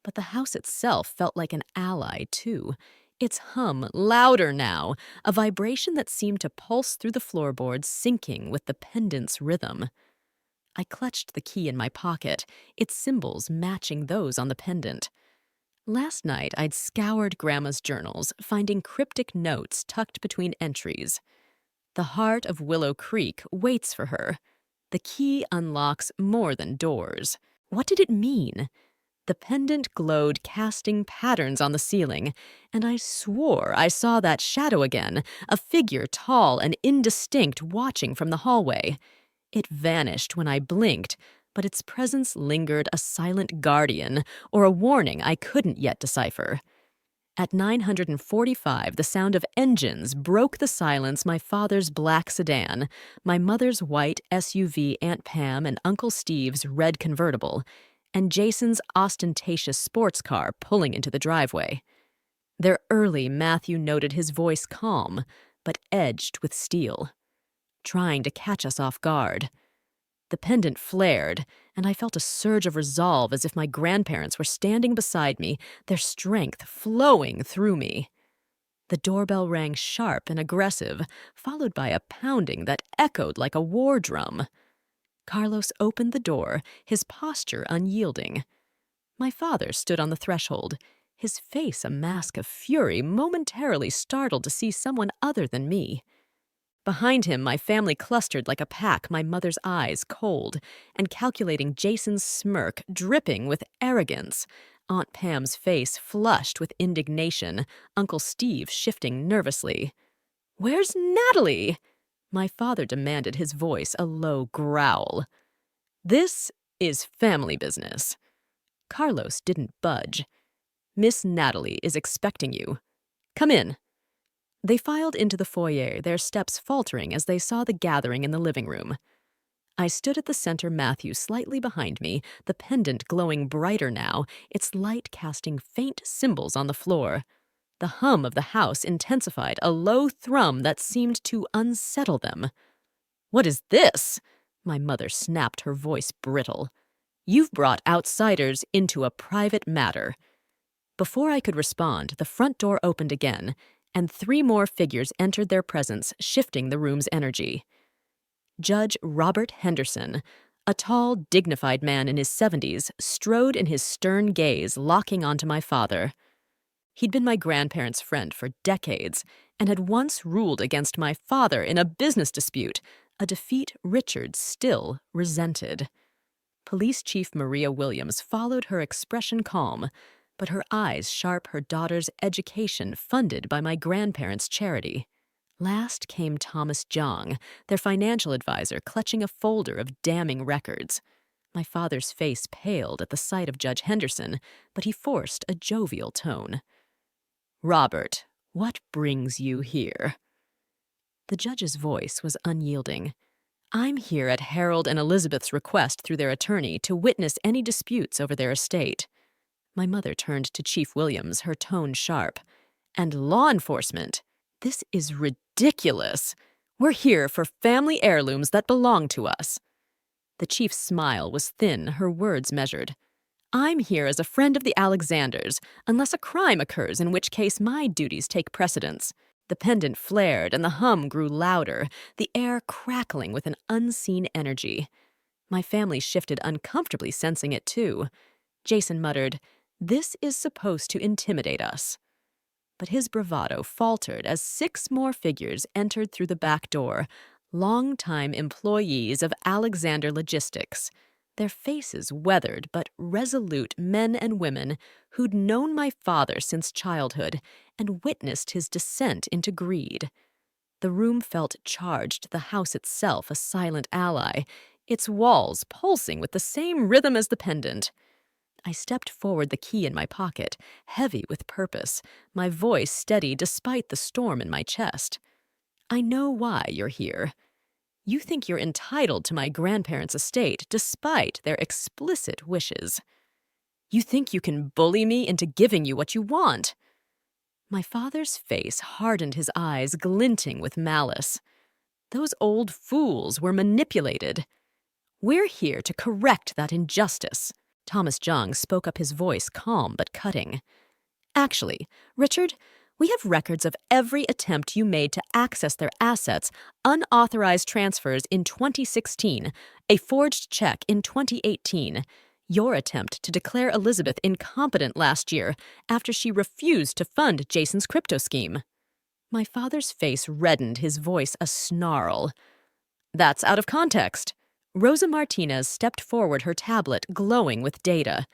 But the house itself felt like an ally, too. Its hum louder now, a vibration that seemed to pulse through the floorboards, syncing with the pendant's rhythm. I clutched the key in my pocket, its symbols matching those on the pendant. Last night, I'd scoured Grandma's journals, finding cryptic notes tucked between entries. The heart of Willow Creek waits for her. The key unlocks more than doors. What did it mean? The pendant glowed, casting patterns on the ceiling, and I swore I saw that shadow again, a figure tall and indistinct watching from the hallway. It vanished when I blinked, but its presence lingered, a silent guardian, or a warning I couldn't yet decipher. At 945, the sound of engines broke the silence. My father's black sedan, my mother's white SUV Aunt Pam and Uncle Steve's red convertible, and Jason's ostentatious sports car pulling into the driveway. Their early Matthew noted his voice calm, but edged with steel, trying to catch us off guard. The pendant flared, and I felt a surge of resolve as if my grandparents were standing beside me, their strength flowing through me. The doorbell rang sharp and aggressive, followed by a pounding that echoed like a war drum. Carlos opened the door, his posture unyielding. My father stood on the threshold, his face a mask of fury, momentarily startled to see someone other than me. Behind him, my family clustered like a pack, my mother's eyes cold, and calculating Jason's smirk dripping with arrogance, Aunt Pam's face flushed with indignation, Uncle Steve shifting nervously. "Where's Natalie?" My father demanded, his voice a low growl. "This is family business." Carlos didn't budge. "Miss Natalie is expecting you. Come in." They filed into the foyer, their steps faltering as they saw the gathering in the living room. I stood at the center, Matthew slightly behind me, the pendant glowing brighter now, its light casting faint symbols on the floor. The hum of the house intensified, a low thrum that seemed to unsettle them. "What is this?" My mother snapped, her voice brittle. "You've brought outsiders into a private matter." Before I could respond, the front door opened again, and 3 more figures entered their presence, shifting the room's energy. Judge Robert Henderson, a tall, dignified man in his 70s, strode in his stern gaze, locking onto my father. He'd been my grandparents' friend for decades, and had once ruled against my father in a business dispute, a defeat Richard still resented. Police Chief Maria Williams followed, her expression calm, but her eyes sharp, her daughter's education funded by my grandparents' charity. Last came Thomas Jong, their financial advisor, clutching a folder of damning records. My father's face paled at the sight of Judge Henderson, but he forced a jovial tone. "Robert, what brings you here?" The judge's voice was unyielding. "I'm here at Harold and Elizabeth's request through their attorney to witness any disputes over their estate." My mother turned to Chief Williams, her tone sharp. "And law enforcement? This is ridiculous. We're here for family heirlooms that belong to us." The chief's smile was thin, her words measured. "I'm here as a friend of the Alexanders, unless a crime occurs, in which case my duties take precedence." The pendant flared and the hum grew louder, the air crackling with an unseen energy. My family shifted, uncomfortably sensing it too. Jason muttered, "This is supposed to intimidate us." But his bravado faltered as 6 more figures entered through the back door, longtime employees of Alexander Logistics, their faces weathered but resolute men and women who'd known my father since childhood and witnessed his descent into greed. The room felt charged, the house itself a silent ally, its walls pulsing with the same rhythm as the pendant. I stepped forward, the key in my pocket, heavy with purpose, my voice steady despite the storm in my chest. "I know why you're here. You think you're entitled to my grandparents' estate despite their explicit wishes. You think you can bully me into giving you what you want." My father's face hardened, his eyes glinting with malice. Those old fools were manipulated. We're here to correct that injustice. Thomas Jung spoke up, his voice calm but cutting. Actually, Richard, we have records of every attempt you made to access their assets, unauthorized transfers in 2016, a forged check in 2018, your attempt to declare Elizabeth incompetent last year after she refused to fund Jason's crypto scheme. My father's face reddened, his voice a snarl. That's out of context. Rosa Martinez stepped forward, her tablet glowing with data.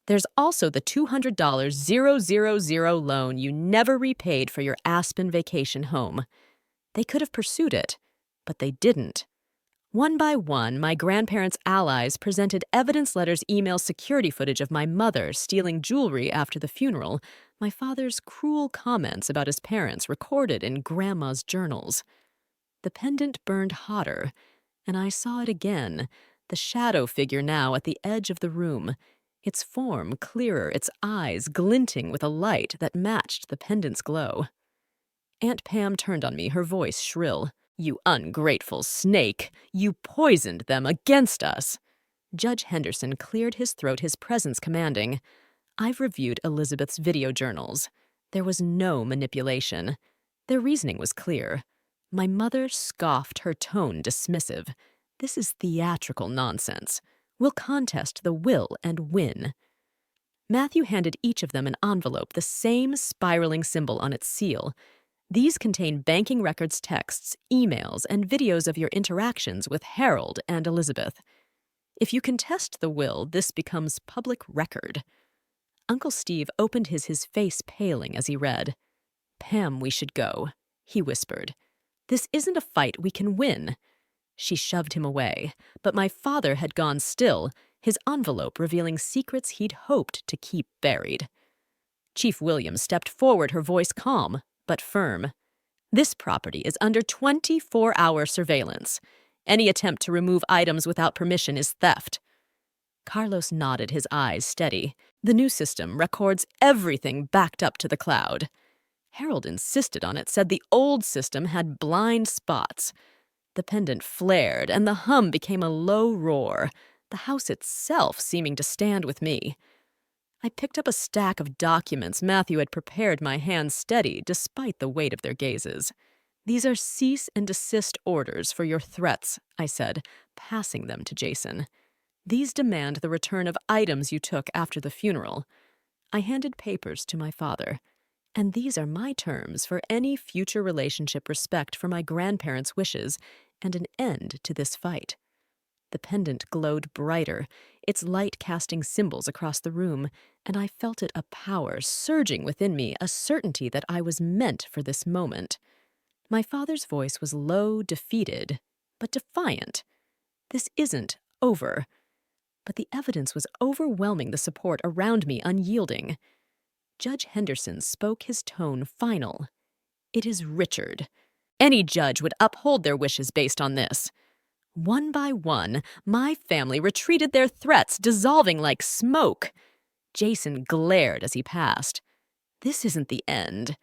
There's also the $200,000 loan you never repaid for your Aspen vacation home. They could have pursued it, but they didn't. One by one, my grandparents' allies presented evidence letters, email, security footage of my mother stealing jewelry after the funeral, my father's cruel comments about his parents recorded in Grandma's journals. The pendant burned hotter, and I saw it again, the shadow figure now at the edge of the room, its form clearer, its eyes glinting with a light that matched the pendant's glow. Aunt Pam turned on me, her voice shrill. You ungrateful snake! You poisoned them against us! Judge Henderson cleared his throat, his presence commanding. I've reviewed Elizabeth's video journals. There was no manipulation. Their reasoning was clear. My mother scoffed, her tone dismissive. This is theatrical nonsense. We'll contest the will and win. Matthew handed each of them an envelope, the same spiraling symbol on its seal. These contain banking records, texts, emails, and videos of your interactions with Harold and Elizabeth. If you contest the will, this becomes public record. Uncle Steve opened his face paling as he read. Pam, we should go, he whispered. This isn't a fight we can win. She shoved him away, but my father had gone still, his envelope revealing secrets he'd hoped to keep buried. Chief Williams stepped forward, her voice calm but firm. This property is under 24-hour surveillance. Any attempt to remove items without permission is theft. Carlos nodded, his eyes steady. The new system records everything backed up to the cloud. Harold insisted on it, said the old system had blind spots. The pendant flared, and the hum became a low roar, the house itself seeming to stand with me. I picked up a stack of documents Matthew had prepared, my hands steady despite the weight of their gazes. These are cease and desist orders for your threats, I said, passing them to Jason. These demand the return of items you took after the funeral. I handed papers to my father. And these are my terms for any future relationship, respect for my grandparents' wishes, and an end to this fight. The pendant glowed brighter, its light casting symbols across the room, and I felt it a power surging within me, a certainty that I was meant for this moment. My father's voice was low, defeated, but defiant. This isn't over. But the evidence was overwhelming, the support around me unyielding. Judge Henderson spoke, his tone final. It is Richard. Any judge would uphold their wishes based on this. One by one, my family retreated, their threats dissolving like smoke. Jason glared as he passed. This isn't the end.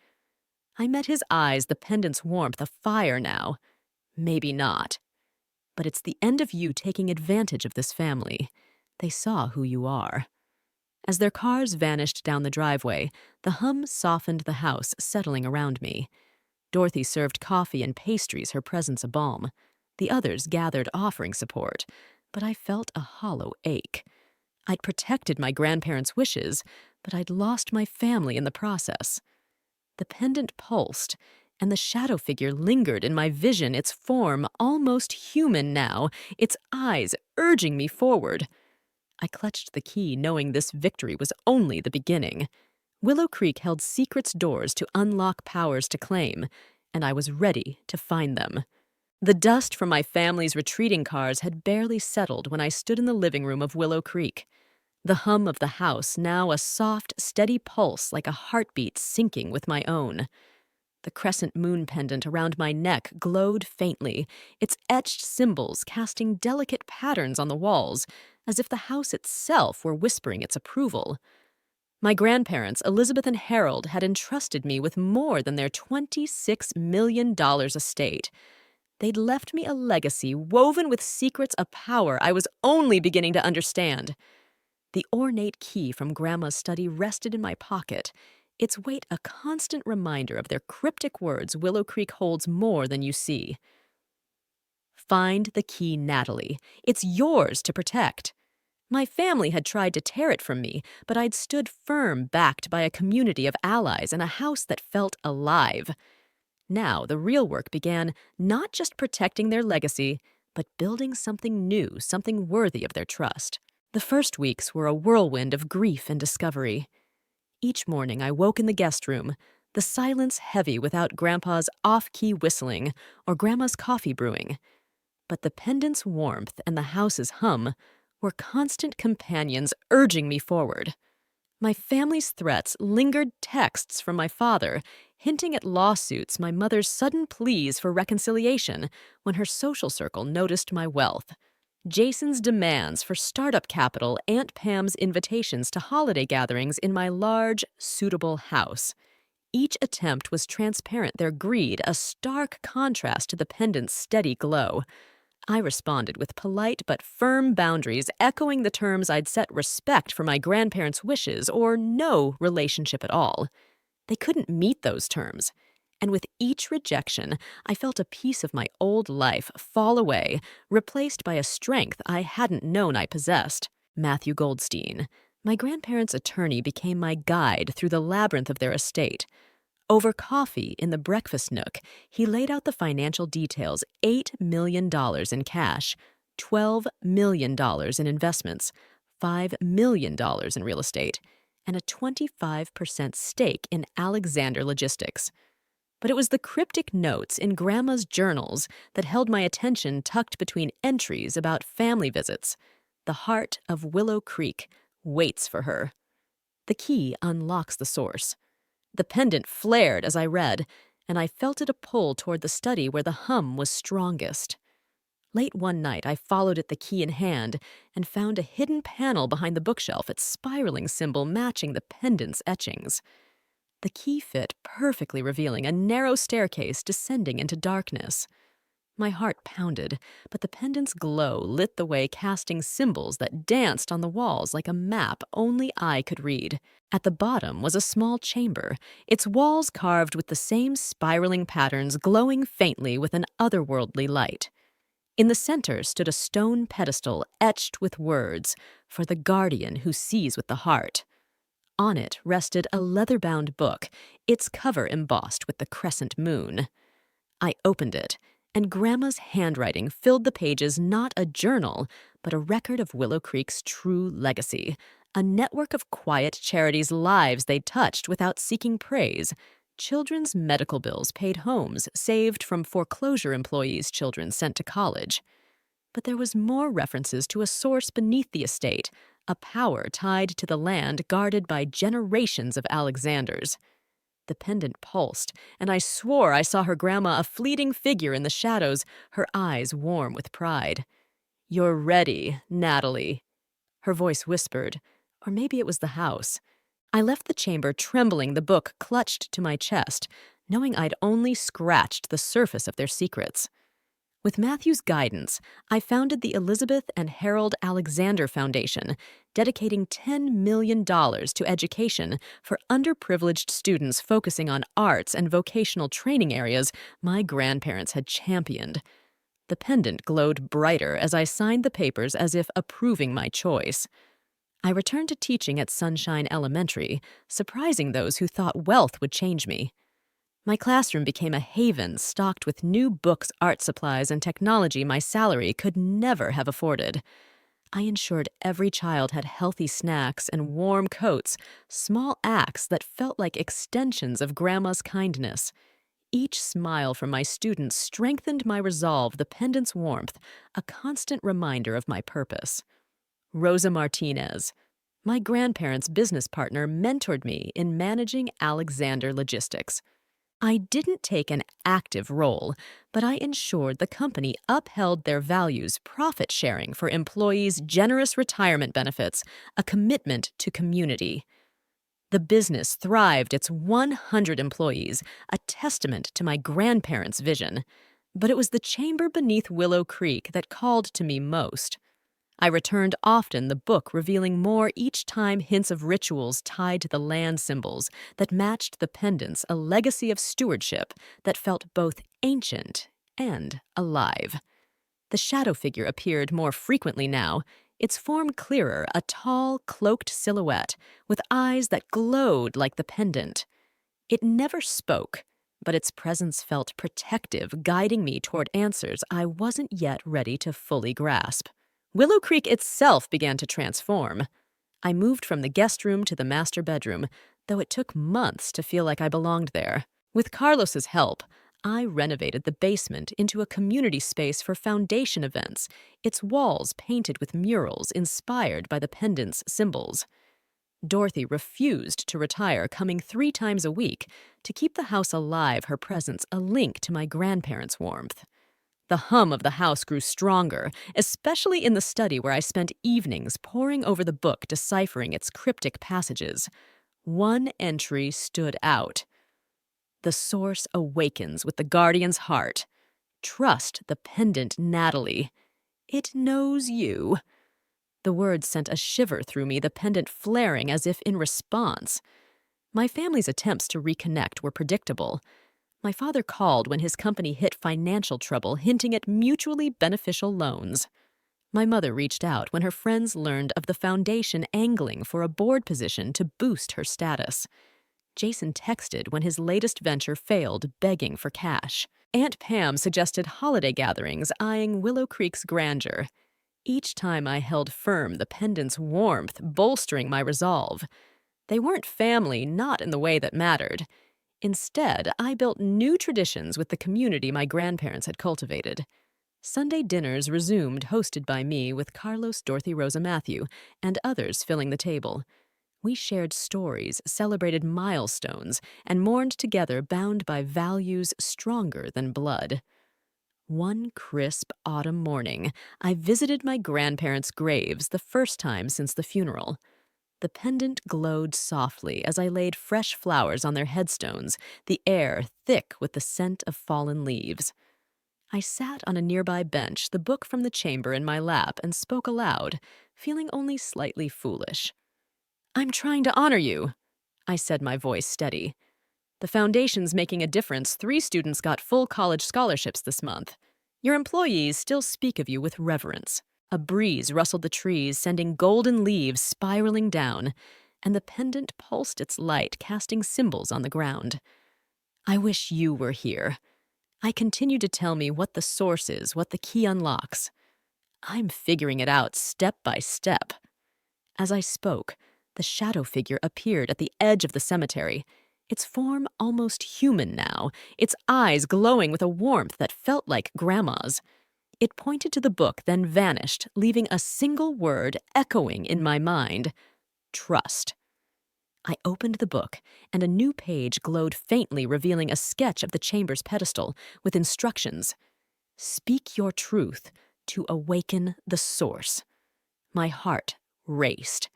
I met his eyes, the pendant's warmth, a fire now. Maybe not. But it's the end of you taking advantage of this family. They saw who you are. As their cars vanished down the driveway, the hum softened the house, settling around me. Dorothy served coffee and pastries, her presence a balm. The others gathered, offering support, but I felt a hollow ache. I'd protected my grandparents' wishes, but I'd lost my family in the process. The pendant pulsed, and the shadow figure lingered in my vision, its form almost human now, its eyes urging me forward. I clutched the key, knowing this victory was only the beginning. Willow Creek held secrets, doors to unlock, powers to claim, and I was ready to find them. The dust from my family's retreating cars had barely settled when I stood in the living room of Willow Creek. The hum of the house, now a soft, steady pulse like a heartbeat syncing with my own. The crescent moon pendant around my neck glowed faintly, its etched symbols casting delicate patterns on the walls, as if the house itself were whispering its approval. My grandparents, Elizabeth and Harold, had entrusted me with more than their $26 million estate. They'd left me a legacy woven with secrets of power I was only beginning to understand. The ornate key from Grandma's study rested in my pocket, its weight a constant reminder of their cryptic words: Willow Creek holds more than you see. Find the key, Natalie. It's yours to protect. My family had tried to tear it from me, but I'd stood firm, backed by a community of allies and a house that felt alive. Now the real work began, not just protecting their legacy, but building something new, something worthy of their trust. The first weeks were a whirlwind of grief and discovery. Each morning I woke in the guest room, the silence heavy without Grandpa's off-key whistling or Grandma's coffee brewing. But the pendant's warmth and the house's hum were constant companions urging me forward. My family's threats lingered texts from my father, hinting at lawsuits, my mother's sudden pleas for reconciliation when her social circle noticed my wealth, Jason's demands for startup capital, Aunt Pam's invitations to holiday gatherings in my large, suitable house. Each attempt was transparent, their greed a stark contrast to the pendant's steady glow. I responded with polite but firm boundaries, echoing the terms I'd set: respect for my grandparents' wishes or no relationship at all. They couldn't meet those terms. And with each rejection, I felt a piece of my old life fall away, replaced by a strength I hadn't known I possessed. Matthew Goldstein, my grandparents' attorney, became my guide through the labyrinth of their estate. Over coffee in the breakfast nook, he laid out the financial details: $8 million in cash, $12 million in investments, $5 million in real estate, and a 25% stake in Alexander Logistics. But it was the cryptic notes in Grandma's journals that held my attention, tucked between entries about family visits. The heart of Willow Creek waits for her. The key unlocks the source. The pendant flared as I read, and I felt it a pull toward the study where the hum was strongest. Late one night, I followed it, the key in hand, and found a hidden panel behind the bookshelf, its spiraling symbol matching the pendant's etchings. The key fit perfectly, revealing a narrow staircase descending into darkness. My heart pounded, but the pendant's glow lit the way, casting symbols that danced on the walls like a map only I could read. At the bottom was a small chamber, its walls carved with the same spiraling patterns, glowing faintly with an otherworldly light. In the center stood a stone pedestal etched with words, "For the guardian who sees with the heart." On it rested a leather-bound book, its cover embossed with the crescent moon. I opened it, and Grandma's handwriting filled the pages, not a journal, but a record of Willow Creek's true legacy, a network of quiet charities, lives they'd touched without seeking praise, children's medical bills paid, homes saved from foreclosure, employees' children sent to college. But there was more: references to a source beneath the estate, a power tied to the land guarded by generations of Alexanders. The pendant pulsed, and I swore I saw her Grandma, a fleeting figure in the shadows, her eyes warm with pride. "You're ready, Natalie," her voice whispered, or maybe it was the house. I left the chamber trembling, the book clutched to my chest, knowing I'd only scratched the surface of their secrets. With Matthew's guidance, I founded the Elizabeth and Harold Alexander Foundation, dedicating $10 million to education for underprivileged students, focusing on arts and vocational training areas my grandparents had championed. The pendant glowed brighter as I signed the papers, as if approving my choice. I returned to teaching at Sunshine Elementary, surprising those who thought wealth would change me. My classroom became a haven stocked with new books, art supplies, and technology my salary could never have afforded. I ensured every child had healthy snacks and warm coats, small acts that felt like extensions of Grandma's kindness. Each smile from my students strengthened my resolve, the pendant's warmth, a constant reminder of my purpose. Rosa Martinez, my grandparents' business partner, mentored me in managing Alexander Logistics. I didn't take an active role, but I ensured the company upheld their values: profit sharing for employees, generous retirement benefits, a commitment to community. The business thrived, its 100 employees, a testament to my grandparents' vision. But it was the chamber beneath Willow Creek that called to me most. I returned often, the book revealing more each time, hints of rituals tied to the land symbols that matched the pendants, a legacy of stewardship that felt both ancient and alive. The shadow figure appeared more frequently now, its form clearer, a tall, cloaked silhouette with eyes that glowed like the pendant. It never spoke, but its presence felt protective, guiding me toward answers I wasn't yet ready to fully grasp. Willow Creek itself began to transform. I moved from the guest room to the master bedroom, though it took months to feel like I belonged there. With Carlos's help, I renovated the basement into a community space for foundation events, its walls painted with murals inspired by the pendant's symbols. Dorothy refused to retire, coming 3 times a week to keep the house alive, her presence a link to my grandparents' warmth. The hum of the house grew stronger, especially in the study where I spent evenings poring over the book, deciphering its cryptic passages. One entry stood out. The source awakens with the guardian's heart. Trust the pendant, Natalie. It knows you. The words sent a shiver through me, the pendant flaring as if in response. My family's attempts to reconnect were predictable. My father called when his company hit financial trouble, hinting at mutually beneficial loans. My mother reached out when her friends learned of the foundation angling for a board position to boost her status. Jason texted when his latest venture failed, begging for cash. Aunt Pam suggested holiday gatherings, eyeing Willow Creek's grandeur. Each time I held firm, the pendant's warmth bolstering my resolve. They weren't family, not in the way that mattered. Instead, I built new traditions with the community my grandparents had cultivated. Sunday dinners resumed, hosted by me, with Carlos, Dorothy, Rosa, Matthew, and others filling the table. We shared stories, celebrated milestones, and mourned together, bound by values stronger than blood. One crisp autumn morning, I visited my grandparents' graves, the first time since the funeral. The pendant glowed softly as I laid fresh flowers on their headstones, the air thick with the scent of fallen leaves. I sat on a nearby bench, the book from the chamber in my lap, and spoke aloud, feeling only slightly foolish. "I'm trying to honor you," I said, my voice steady. "The foundation's making a difference. 3 students got full college scholarships this month. Your employees still speak of you with reverence." A breeze rustled the trees, sending golden leaves spiraling down, and the pendant pulsed its light, casting symbols on the ground. "I wish you were here." I continued to tell me what the source is, what the key unlocks. "I'm figuring it out step by step." As I spoke, the shadow figure appeared at the edge of the cemetery, its form almost human now, its eyes glowing with a warmth that felt like Grandma's. It pointed to the book, then vanished, leaving a single word echoing in my mind: trust. I opened the book, and a new page glowed faintly, revealing a sketch of the chamber's pedestal with instructions. "Speak your truth to awaken the source." My heart raced.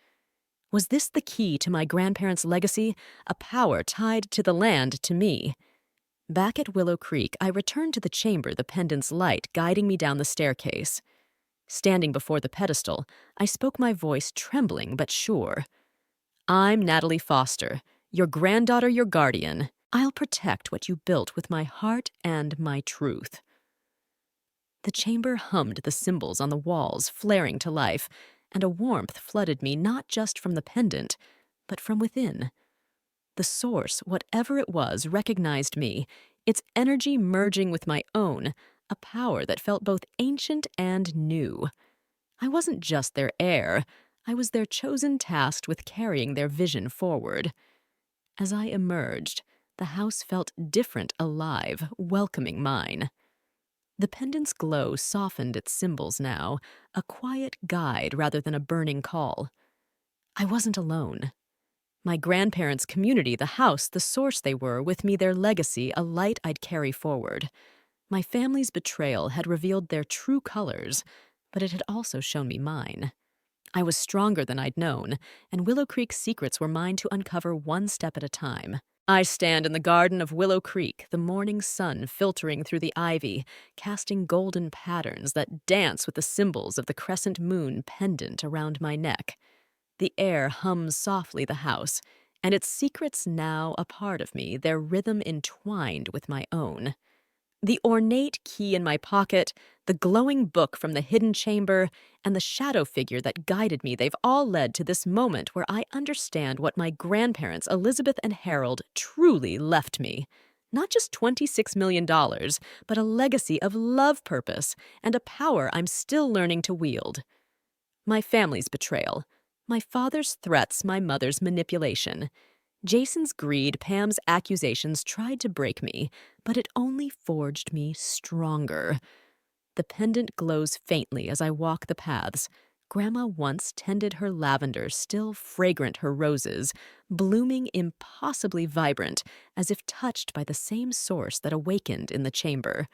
Was this the key to my grandparents' legacy, a power tied to the land, to me? Back at Willow Creek, I returned to the chamber, the pendant's light guiding me down the staircase. Standing before the pedestal, I spoke, my voice trembling but sure. "I'm Natalie Foster, your granddaughter, your guardian. I'll protect what you built with my heart and my truth." The chamber hummed, the symbols on the walls flaring to life, and a warmth flooded me, not just from the pendant, but from within. The source, whatever it was, recognized me, its energy merging with my own, a power that felt both ancient and new. I wasn't just their heir, I was their chosen, tasked with carrying their vision forward. As I emerged, the house felt different, alive, welcoming mine. The pendant's glow softened its symbols now, a quiet guide rather than a burning call. I wasn't alone. My grandparents' community, the house, the source they were, with me their legacy, a light I'd carry forward. My family's betrayal had revealed their true colors, but it had also shown me mine. I was stronger than I'd known, and Willow Creek's secrets were mine to uncover one step at a time. I stand in the garden of Willow Creek, the morning sun filtering through the ivy, casting golden patterns that dance with the symbols of the crescent moon pendant around my neck. The air hums softly the house, and its secrets now a part of me, their rhythm entwined with my own. The ornate key in my pocket, the glowing book from the hidden chamber, and the shadow figure that guided me, they've all led to this moment where I understand what my grandparents, Elizabeth and Harold, truly left me. Not just $26 million, but a legacy of love purpose and a power I'm still learning to wield. My family's betrayal. My father's threats, my mother's manipulation. Jason's greed, Pam's accusations tried to break me, but it only forged me stronger. The pendant glows faintly as I walk the paths. Grandma once tended her lavender, still fragrant her roses, blooming impossibly vibrant, as if touched by the same source that awakened in the chamber.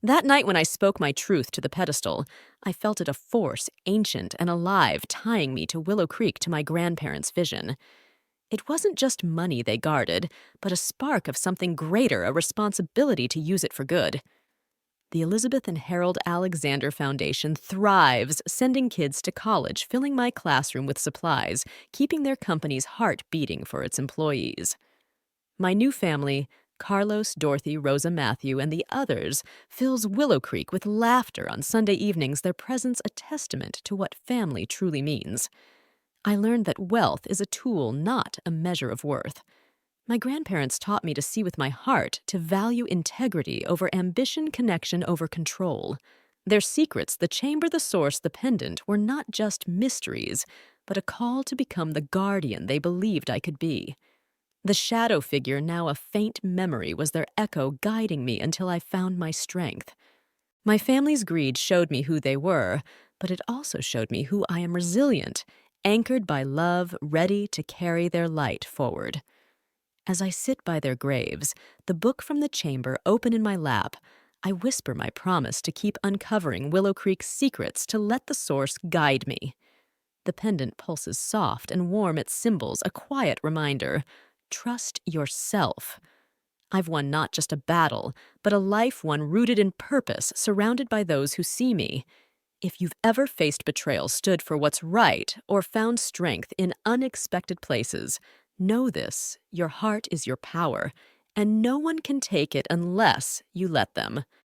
That night when I spoke my truth to the pedestal, I felt it a force ancient and alive, tying me to Willow Creek, to my grandparents' vision. It wasn't just money they guarded, but a spark of something greater, a responsibility to use it for good. The Elizabeth and Harold Alexander Foundation thrives, sending kids to college, filling my classroom with supplies, keeping their company's heart beating for its employees. My new family, Carlos, Dorothy, Rosa, Matthew, and the others, fills Willow Creek with laughter on Sunday evenings, their presence a testament to what family truly means. I learned that wealth is a tool, not a measure of worth. My grandparents taught me to see with my heart, to value integrity over ambition, connection over control. Their secrets, the chamber, the source, the pendant, were not just mysteries, but a call to become the guardian they believed I could be. The shadow figure, now a faint memory, was their echo guiding me until I found my strength. My family's greed showed me who they were, but it also showed me who I am: resilient, anchored by love, ready to carry their light forward. As I sit by their graves, the book from the chamber open in my lap, I whisper my promise to keep uncovering Willow Creek's secrets, to let the source guide me. The pendant pulses soft and warm, its symbols a quiet reminder. Trust yourself. I've won not just a battle, but a life one rooted in purpose, surrounded by those who see me. If you've ever faced betrayal, stood for what's right, or found strength in unexpected places, know this: your heart is your power, and no one can take it unless you let them.